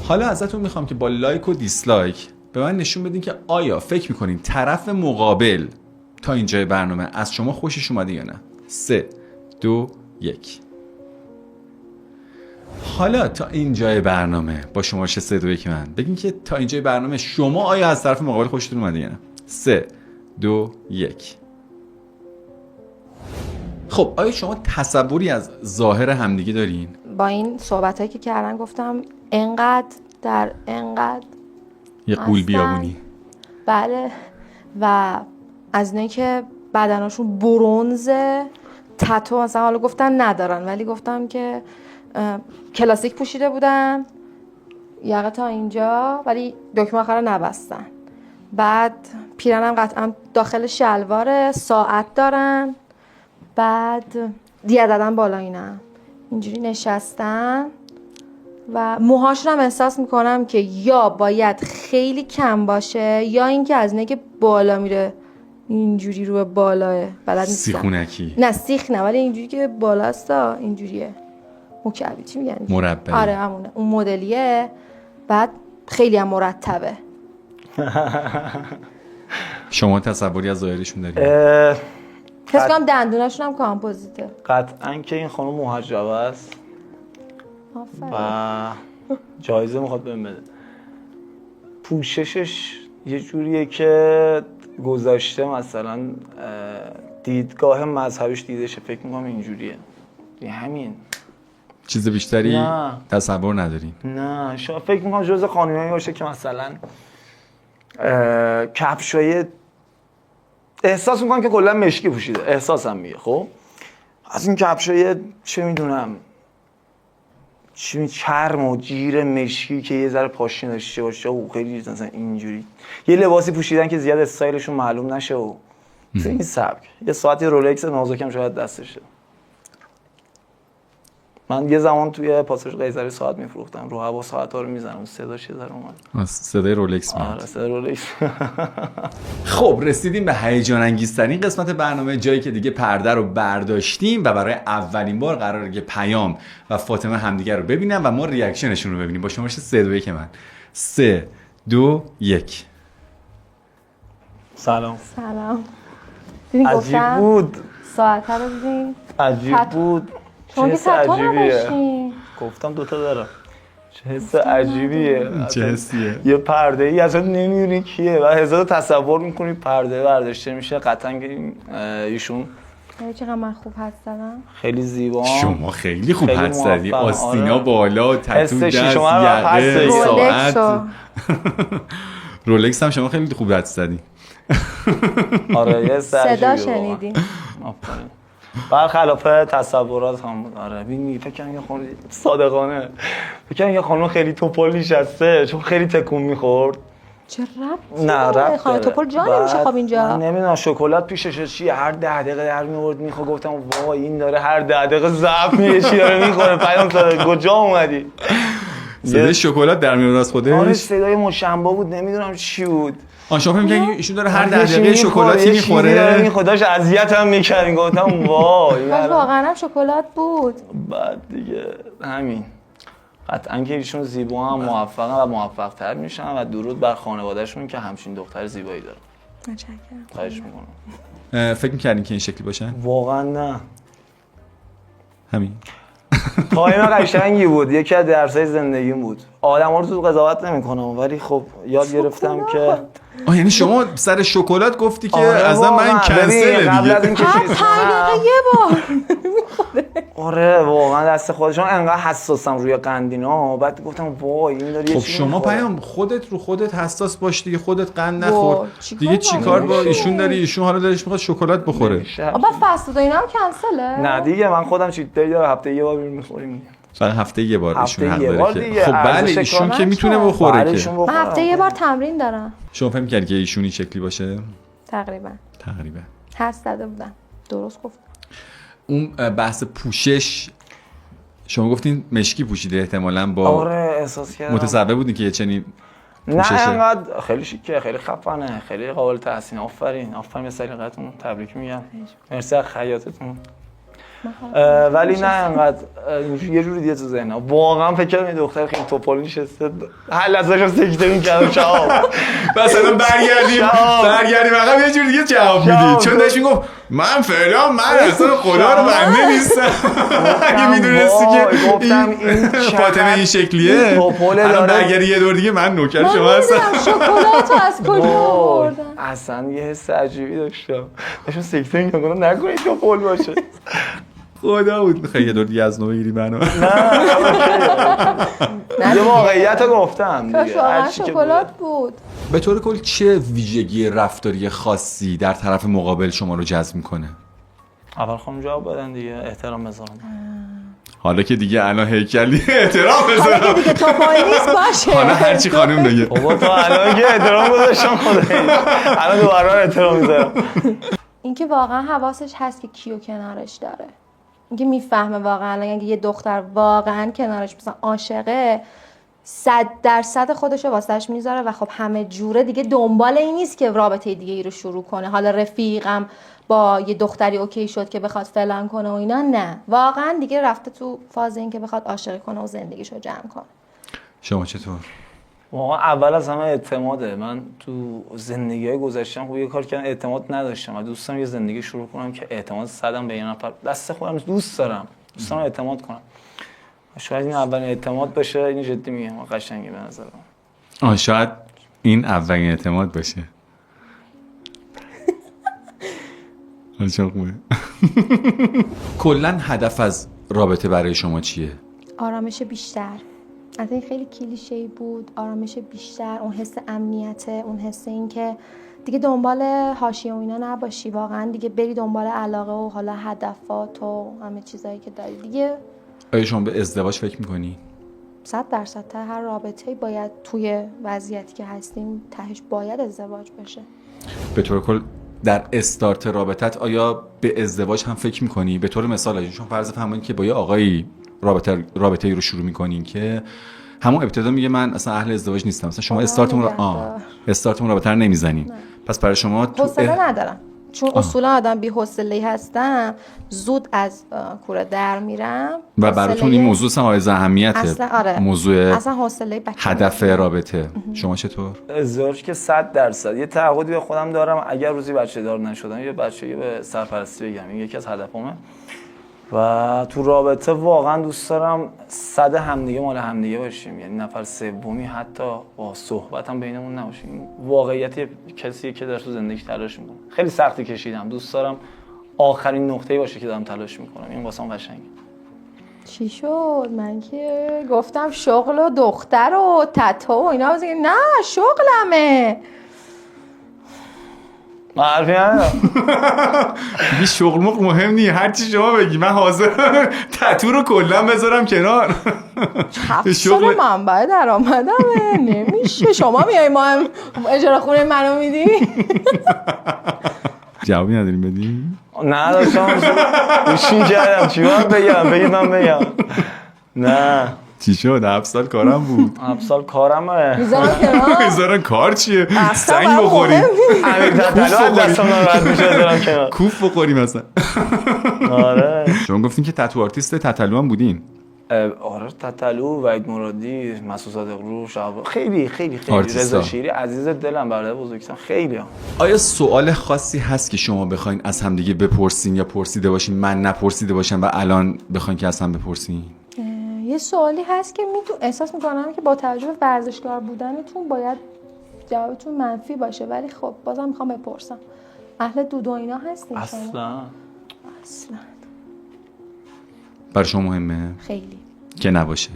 حالا ازتون میخوام که با لایک و دیسلایک به من نشون بدین که آیا فکر میکنین طرف مقابل تا اینجای برنامه از شما خوشش اومده یا نه. 3 2 1. حالا تا اینجای برنامه با شمارش 3 2 1 من بگین که تا اینجای برنامه شما آیا از طرف مقابل خوشتون اومده یا نه. 3 2 1. خب آیا شما تصوری از ظاهر همدیگه دارین؟ با این صحبتایی که کردن گفتم انقدر یه قول بیابونی. بله. و از اینه که بدناشون برنزه تتو مثلا حالا گفتن ندارن ولی گفتم که کلاسیک پوشیده بودن یقه تا اینجا ولی دکمه آخر نبستن. بعد پیرنم قطعا داخل شلوار، ساعت دارن، بعد دیه دادن بالا اینم اینجوری نشستن و موهاشون هم احساس میکنم که یا باید خیلی کم باشه یا اینکه از اینه که بالا میره اینجوری رو بالاه بلد نیستم. سیخونکی؟ نه سیخ نه ولی اینجوری که بالاست اینجوریه مکعبی چی میگن؟ مربعی. آره همونه اون مدلیه. بعد خیلی هم مرتبه. شما تصوری از ظاهرشون دارید؟ حس کنم دندوناشون هم کامپوزیته. قطعا که این خانم محجبه است و جایزه میخواد بهم بده. پوششش یه جوریه که گذاشته مثلا دیدگاه مذهبیش دیدشه، فکر میکنم اینجوریه. همین چیز بیشتری نه. تصور نداری؟ نه فکر میکنم جز خانومی باشه که مثلا کفشای احساس میکنم که کلا مشکی پوشیده، احساسم میگه. خب از این کفشای چه میدونم چرم و جیر مشکی که یه ذره پاشنه داشته باشه و خیلی مثلا اینجوری یه لباسی پوشیدن که زیاد استایلشون معلوم نشه و این سبک. یه ساعتی رولکس نازکم شاید دستشه. من یه زمان توی پاساژ قیصری ساعت میفروختم، رو هوا ساعت‌ها رو میزنم، صداش یه ذره اومد. صدای رولکس میاد. آره صدای رولکس. خب رسیدیم به هیجان انگیزترین قسمت برنامه، جایی که دیگه پرده رو برداشتیم و برای اولین بار قراره که پیام و فاطمه همدیگه رو ببینن و ما ریاکشنشون رو ببینیم. با شمارش 3 2 1 من 3 2 1. سلام. دیدین عجیب گفتم بود. ساعت رو دیدین؟ عجیب بود. شما که حس تتو عجیبیه. نداشتین. گفتم دوتا دارم. چه حس عجیبیه. چه حسیه؟ یه پرده ای اصلا نمیدونی کیه و هزار تصور میکنی پرده برداشته میشه. قطعا ایشون چقدر من خوب حدس زدم. خیلی زیبا. شما خیلی خوب خیلی حدس زدی. موفق. آستینا آره. بالا، تتو حس دست، شیشم رو پس یقه، بگیر. ساعت. رولکس هم شما خیلی خوب حدس زدی. آره یه صدا شنیدی. آفرین. برخلاف تصورات هم بود. آره ببین فکر کنم یه خانم صادقانه فکر کنم یه خانم خیلی توپل نشسته چون خیلی تکون میخورد. چه ربطی نه ربط خانم توپل جا نمیشه خب اینجا. من نمیدونم شکلات پیششه چیه، هر 10 دقیقه در میورد میخواد. گفتم وای این داره هر 10 دقیقه ضعف میشه چی داره میخوره. پیام داده کجا اومدی؟ صدای شکلات در میاد از خودش. آره صدای مشنبا بود نمیدونم چی بود. شما فکر می‌کنید ایشون داره هر 10 دقیقه شکلاتی میخوره؟ میخوره؟ داشت اذیتم میکرد. گفتم وای باز واقعا هم شکلات بود. بعد دیگه همین. قطعا که ایشون زیبا هم موفقن و موفق‌تر میشن و درود بر خانواده‌شون که همچین دختر زیبایی دارن. متشکرم. خواهش میکنم. فکر می‌کردین که این شکلی باشن؟ واقعا نه. همین. تایم قشنگی بود. یکی از درسای زندگیم بود. آدم‌ها رو تو قضاوت نمی‌کنم ولی خب یاد گرفتم که یعنی شما سر شکلات گفتی که آره اصلا من واقعا. کنسل ببین، قبل از دیگه. اینکه هر چیز 5 کنم دقیقه یه بار. آره واقعا دست خودشون انقدر حساسم روی قندینا. بعد گفتم وای این داره یه خب چیزی شما می‌خوره. پیام خودت رو خودت حساس باش دیگه، خودت قند وا، نخور چیکار دیگه. چیکار با کنیم؟ ایشون داری؟ ایشون حالا دلش میخواد شکلات بخوره. نمیشه. آبا فست فود اینا هم کنسله؟ نه دیگه من خودم چیت دی دارم، هفته یه بار می‌خوریم. فقط هفته یه بار ایشون هفته حق یه داره بار که دیگه. خب بله ارزش ایشون کار که میتونه نشه. بخوره بله، که. ایشون من بخورم. هفته یه بار تمرین دارم. شما فکر می‌کردی که ایشون این شکلی باشه؟ تقریبا. حدس زده بودم. درست گفتم. اون بحث پوشش شما گفتین مشکی پوشیده احتمالاً با آره احساس کردم. متصور بودین که یه چنین نه پوششه؟ انقدر خیلی شیکه، خیلی خفنه، خیلی قابل تحسین. آفرین آفرین به سلیقتون تبریک میگم. مرسی از خیاطتون. ولی نه انقدر یه جوری دیگه تو ذهنم واقعا فکر کنم این دختر خیلی توپل نشسته. هر لحظه‌ش سکته می‌کردم جواب. مثلا برگردیم عقب یه جور دیگه جواب میدید، چون داشت میگفت من فعلا من اصلا خدا رو بنده نیستم. اگه میدونستی که گفتم این فاطمه این شکلیه الان برگردی یه دور دیگه من نوکر شما هستم. شکلاتو از کجا آوردن؟ اصلا یه حس عجیبی داشتم. داشتم سکته می‌کردم نکنید توپل باشه. خدا بود خیلی یه دور دیگه از نو بگیری منو. یه واقعیت رو گفتم دیگه. واقعا شکلات بود. به طور کل چه ویژگی رفتاری خاصی در طرف مقابل شما رو جذب میکنه؟ اول خانم جواب بدن دیگه، احترام بذارم. حالا که دیگه الان هیکلی احترام حالا بذارم. که دیگه توپایی نیست باشه. حالا هرچی خانم بگه. بابا تو الان که احترام گذاشتم خدایی. الان دوباره احترام میذارم. اینکه واقعا حواسش هست که کیو کنارش داره. اینکه میفهمه واقعا اگه یه دختر واقعا کنارش مثلا عاشقه 100% خودشو واسش میذاره و خب همه جوره دیگه دنبال این نیست که رابطه دیگه ای رو شروع کنه. حالا رفیقم با یه دختری اوکی شد که بخواد فلان کنه و اینا، نه واقعا دیگه رفته تو فاز این که بخواد عاشقی کنه و زندگیشو جمع کنه. شما چطور؟ واقعا اول از همه اعتماده. من تو زندگی‌های گذشتم خب یه کار کردم اعتماد نداشتم و دوستم یه زندگی شروع کنم که اعتماد صدم به یه نفر دست خودم دوست دارم اعتماد کنم. شاید این اولین اعتماد باشه. اینو جدی میگم قشنگه به نظرم. شاید این اولین اعتماد باشه. کلاً هدف از رابطه برای شما چیه؟ آرامش بیشتر. از این خیلی کلیشه‌ای بود، آرامش بیشتر، اون حس امنیته، اون حس این که دیگه دنبال حاشیه و اینا نباشی، واقعا دیگه بری دنبال علاقه و حالا هدفات و همه چیزایی که داری دیگه. آیا شما به ازدواج فکر میکنی؟ 100% تا هر رابطه‌ای باید توی وضعیتی که هستیم تهش باید ازدواج بشه. به طور کل در استارت رابطت آیا به ازدواج هم فکر میکنی؟ به طور مثال چون فرض فرمایید که با یه آقایی رابطه‌ای رو شروع میکنین که همون ابتدا میگه من اصلا اهل ازدواج نیستم، مثلا شما استارتمون رابطه رو نمیزنین، پس برای شما حوصله ندارم، چون اصولا آدم بی حوصله‌ای هستم، زود از کوره در میرم و براتون این موضوع هم حائز اهمیته. اصلا آره. موضوع اصلا حوصله هدف رابطه. شما چطور؟ ازدواج که 100% یه تعهدی به خودم دارم، اگر روزی بچه دار نشدم یه بچگی به سرپرستی بگم، این یکی از هدفامه. و تو رابطه واقعا دوست دارم 100 همدیگه مال همدیگه باشیم، یعنی نفر سومی حتی با صحبت هم بینمون نباشه. این واقعیت کسیه که در تو زندگی تلاش میکنه. خیلی سختی کشیدم، دوست دارم آخرین نقطه‌ای باشه که دارم تلاش میکنم. این واسم قشنگه. چی شد؟ من که گفتم شغل و دختر و تتو و اینا، نه شغلمه. حرفی ندارم. بی شغل مهم نی، هر چی شما بگی من حاضرم تتو رو کلا بذارم کنار. 7 سال منبع درآمدمه، نمیشه شما میای ما هم اجاره خونه منو میدی؟ جوابی نداریم بدی؟ نه داشتم گوشین کردم چی باید بگید من بگم. نه چی شد؟ 7 سال کارم بود. 7 سال کارمه. میذارن کار چیه؟ سنگ بخوریم. امیر تتلو دستم ناراحت میشه بذارم کنار. کوف بخوریم اصلا. آره. شما گفتین که تتو آرتیست تتلو هم بودین؟ آره تتلو، وحید مرادی، مسعود صادقلو، شعبان، خیلی رضا شیری عزیز دلم، برادر بزرگترم، خیلی هم. آیا سوال خاصی هست که شما بخواین از همدیگه بپرسین یا پرسیده باشین من نپرسیده باشم و الان بخواین که از هم بپرسین؟ یه سوالی هست که احساس میکنم که با توجه به ورزشکار بودنتون باید جوابتون منفی باشه، ولی خب بازم میخوام بپرسم، اهل دود و اینا هستین؟ اصلا برای شما مهمه؟ خیلی که نباشه.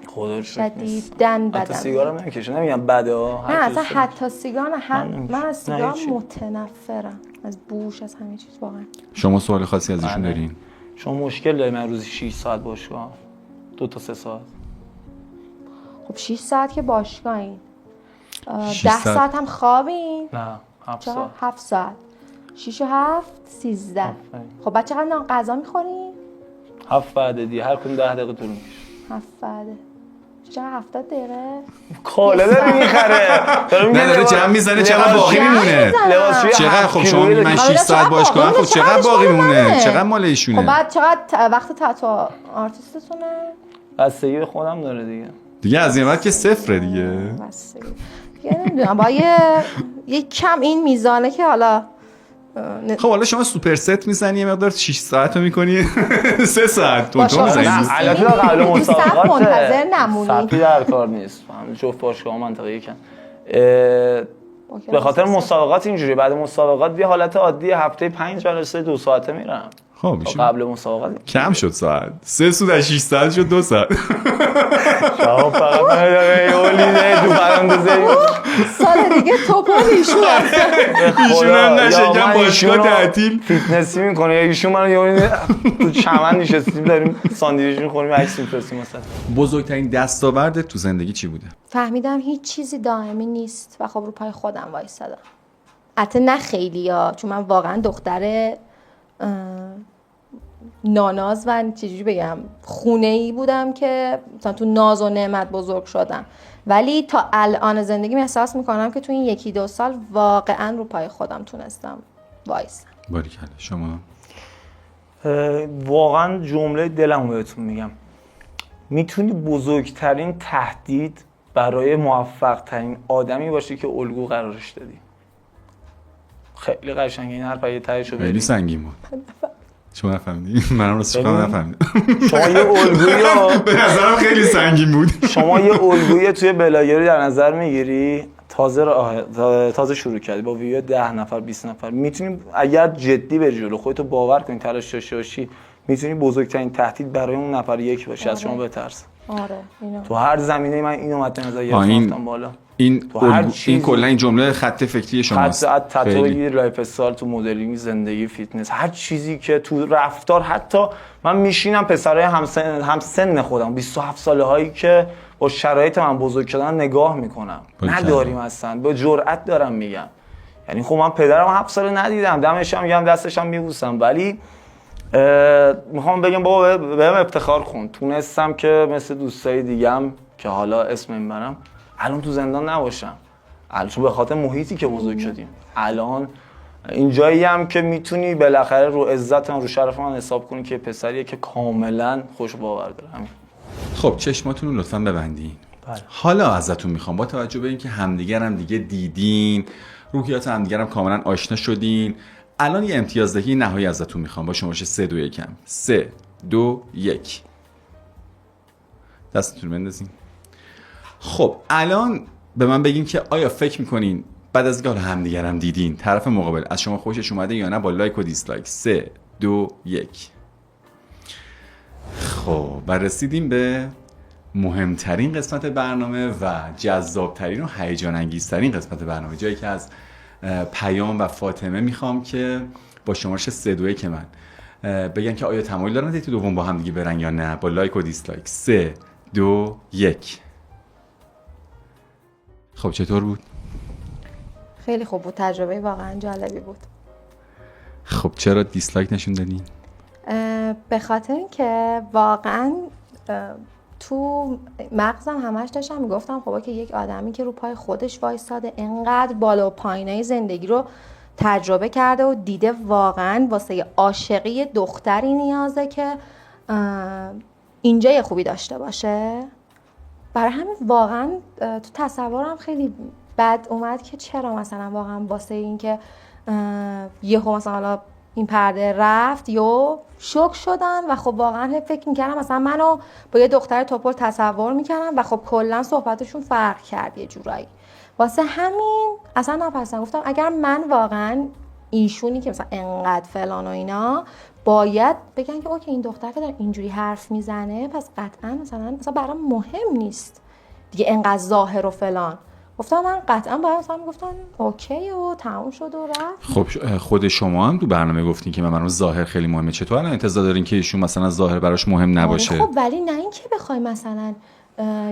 خدا رو شکر شدیداً بدم. حتی سیگارم نمیکشم، نمیگم بده ها. نه اصلا حتی سیگار من از سیگار متنفرم، از بوش، از همه چیز واقعا. شما سوال خاصی از ایشون دارین؟ شما مشکل دارید من روزی 6 ساعت باشگاه 2 تا 3 ساعت؟ خب 6 ساعت که باشگاهین، 10 ساعت هم خوابین؟ نه 7 ساعت. 7 ساعت 6 و 7 13. خب بعد چقدر غذا میخورین؟ 7 بعد دیگه هر کدوم 10 دقیقه طول میکشه. 7 بعده چقدر 70 دقیقه؟ کاله داره میخره. نه داره جمع میزنه چقدر باقی میمونه. چقدر خب شما من 6 ساعت باشگاه خب چقدر باقی میمونه؟ چقدر مال ایشونه؟ خب بعد چقدر وقت تتو آرتیستتونه؟ بستگی به خودم داره دیگه از این وقت که صفره دیگه. بستگی نمیدونم با یه کم این میزانه که حالا خب حالا شما سوپر ست میزنی یه مقدار 6 ساعت رو میکنی 3 ساعت تو میزنی. البته قبل مسابقات منتظر نمونی، صفی در کار نیست، جفت باشگاه منطقه یکن. به خاطر مسابقات اینجوری، بعد مسابقات یه حالت عادی هفته 5 جلسه 2 ساعته میرم. خب قبل مسابقات کم شد ساعت 3 سود از 6 ساعت شد 2 ساعت. شما فقط اولیده دو براندازه سال دیگه توپون ایشون هم نشکم باشگاه تعطیل فیتنسی میکنه یا ایشون منو تو چمن نشستیم داریم ساندویچ میخوریم عکس میفرستیم مثلا. بزرگترین دستاوردت تو زندگی چی بوده؟ فهمیدم هیچ چیزی دائمی نیست و خب رو پای خودم وایسادم. البته نه خیلی ها، چون من واقعا دختر ناناز و چجوری بگم خونه‌ای بودم که مثلا تو ناز و نعمت بزرگ شدم، ولی تا الان زندگیم احساس میکنم که تو این 1-2 سال واقعا رو پای خودم تونستم وایسم. باریکلا. شما؟ واقعا جمله دلمو بهتون میگم، میتونی بزرگترین تهدید برای موفق ترین آدمی باشی که الگو قرارش دادی. خیلی قشنگه این حرف، یه تهشو خیلی سنگین بود. شما نفهمیدی؟ منم راستش نفهمیدم. شما یه الگویی به نظرم خیلی سنگین بود. شما یه الگویی توی بلاگری در نظر میگیری، تازه شروع کردی با ویدیو 10 نفر 20 نفر، میتونی اگر جدی بری جلو خودتو باور کنی تلاش داشته باشی میتونی بزرگترین تهدید برای اون نفر یک باشی. از شما بترس. آره اینو تو هر زمینه من اینو مد نظر گرفتم بالا. این کلا این جمله خط فکری شماست. حتی تتوی لایف استایل، تو مدلینگ، زندگی، فیتنس، هر چیزی که تو رفتار، حتی من میشینم پسرای همسن خودم 27 ساله هایی که با شرایط من بزرگ شدن نگاه میکنم. نداریم اصلا، به جرئت دارم میگم. یعنی خب من پدرم 7 ساله ندیدم، دمش هم میگم، دستش هم میبوسم، ولی میخوام بگم بابا بهم افتخار کن، تونستم که مثل دوستای دیگم که حالا اسم میبرم الان تو زندان نباشم. الان به خاطر محیطی که بزرگ شدیم، الان این جایی هم که میتونی بالاخره رو عزت من، رو شرف من حساب کنی که پسریه که کاملا خوش باور داره. همین. خب چشماتون رو لطفاً ببندین. حالا ازتون میخوام با توجه به اینکه همدیگر هم دیگه دیدین، روحیات همدیگر هم کاملا آشنا شدین، الان یه امتیازدهی نهایی ازتون میخوام با شمارش 3 2 1. 3 2 1 دستتون رو بندازین. خب الان به من بگین که آیا فکر میکنین بعد از اینکه همدیگر هم دیدین طرف مقابل از شما خوشش اومده یا نه با لایک و دیسلایک. 3 2 1. خب و رسیدیم به مهمترین قسمت برنامه و جذابترین و هیجان انگیزترین قسمت برنامه، جایی که از پیام و فاطمه میخوام که با شمارش 3 2 1 من بگن که آیا تمایل دارن دیت دوم با هم دیگه برن یا نه با لایک و دیسلایک. 3 2 1. خب چطور بود؟ خیلی خوب بود، تجربه واقعا جالبی بود. خب چرا دیسلایک نشون دادین؟ به خاطر اینکه واقعا تو مغزم همش داشتم میگفتم خب که یک آدمی که رو پای خودش وایساده، انقدر بالا و پایینای زندگی رو تجربه کرده و دیده، واقعا واسه عاشقی دختری نیازه که اینجا یه خوبی داشته باشه. برای همین واقعا تو تصورم خیلی بد اومد که چرا مثلا واقعا واسه این که یهو مثلا حالا این پرده رفت یا شوک شدن و خب واقعا فکر میکردم مثلا منو با یه دختر توپل تصور میکردم و خب کلا صحبتشون فرق کرد یه جورایی. واسه همین اصلا نپسندم، گفتم اگر من واقعا ایشونی که مثلا انقدر فلان و اینا باید بگن که اوکی این دختر که داره اینجوری حرف میزنه پس قطعا مثلا برام مهم نیست دیگه انقدر ظاهر و فلان. گفتم من قطعا باید مثلا گفتم اوکی و تموم شد و رفت. خب خود شما هم تو برنامه گفتین که من برام ظاهر خیلی مهمه، چطور الان انتظار دارین که ایشون مثلا ظاهر براش مهم نباشه؟ خب ولی نه اینکه بخوای مثلا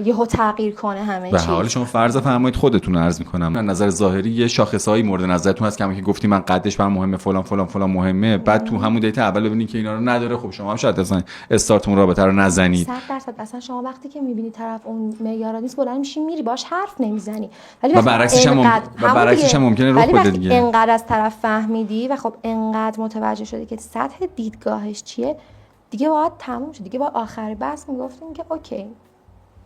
یهو تغییر کنه همه چیز. به حال شما فرض فرمایید خودتون عرض میکنم من نظر ظاهری یه شاخصهایی مورد نظرتون هست که همون که گفتی من قدش برام مهمه فلان فلان فلان مهمه، بعد تو همون دیت اول ببینید که اینا رو نداره، خب شما هم شاید اصلا استارتون رابطه رو نزنید. 100% اصلا شما وقتی که میبینی طرف اون معیارا نیست بلند میشی میری باش حرف نمیزنی. ولی و برعکسش هم ممکنه رخ بده دیگه. انقدر از طرف فهمیدی و خب انقدر متوجه شدی که سطح دیدگاهش چیه دیگه باید تموم شد دیگه. با آخر بحث میگفتیم که اوکی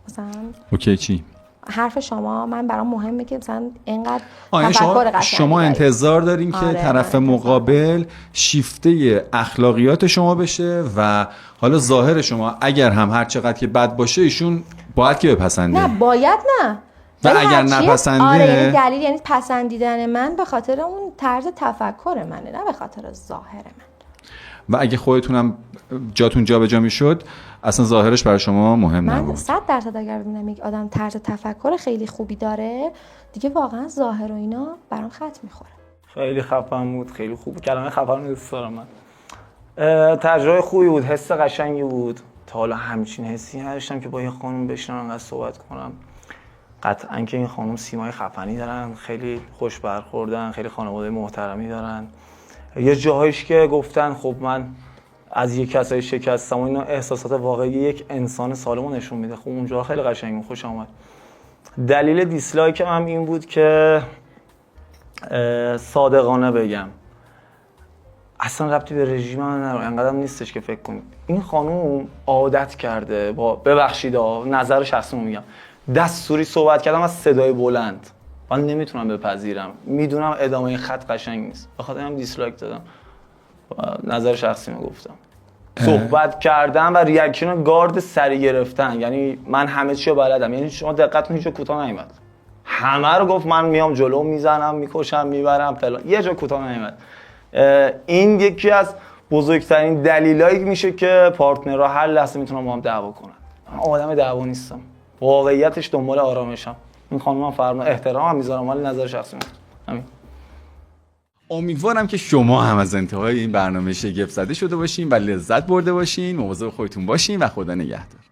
مثلا اوکی چی؟ حرف شما من برام مهمه که مثلا اینقدر تفکر قشنگی شما انتظار دارین که طرف مقابل شیفته اخلاقیات شما بشه و حالا ظاهر شما اگر هم هر چقدر که بد باشه ایشون باید که بپسنده. نه باید نه. و اگر نپسنده آره دلیل یعنی پسندیدن من به خاطر اون طرز تفکر منه نه به خاطر ظاهر من. و اگه خودتونم جاتون جابجا میشد اصلا ظاهرش برای شما مهم نبود. من 100% اگر ببینم یک آدم طرز تفکر خیلی خوبی داره دیگه واقعا ظاهر و اینا برام خط میخوره. خیلی خفن بود، خیلی خوب. کلمه خفن رو دوست دارم من. تجربه خوبی بود، حس قشنگی بود. تا حالا همچین حسی نداشتم که با یه خانم بشینم انقدر صحبت کنم. قطعاً که این خانم سیمای خفنی دارن، خیلی خوش برخوردن، خیلی خانواده محترمی دارن. یه جاهایش که گفتن خب من از یک کسایی شکستم و اینا احساسات واقعی یک انسان سالمو نشون میده. خب اونجا خیلی قشنگ بود، خوش آمد. دلیل دیسلایکم هم این بود که صادقانه بگم اصلا ربطی به رژیم من نداره، انقدرم نیستش که فکر کنید. این خانوم عادت کرده با ببخشید نظر شخصیمو میگم دستوری صحبت کردم از صدای بلند. من نمیتونم بپذیرم، میدونم ادامه این خط قشنگ نیست، بخاطر همین دیسلایک دادم. نظر شخصیمو گفتم. صحبت کردن و ریاکشن گارد سری گرفتن، یعنی من همه چی رو بلدم، یعنی شما دقتتون هیچ جا کوتاه نیومد، همه رو گفت من میام جلو میزنم میکشم میبرم فلان، یه جا کوتاه نیومد. این یکی از بزرگترین دلیلایی میشه که پارتنرها هر لحظه میتونن با هم دعوا کنن. من آدم دعوا نیستم، واقعیتش دنبال آرامشم. این خانمم فرما احترامم میذارم ولی نظر شخصی من همین. امیدوارم که شما هم از انتهای این برنامه شگفت زده شده باشین و لذت برده باشین. مواظب خودتون باشین و خدا نگهدار.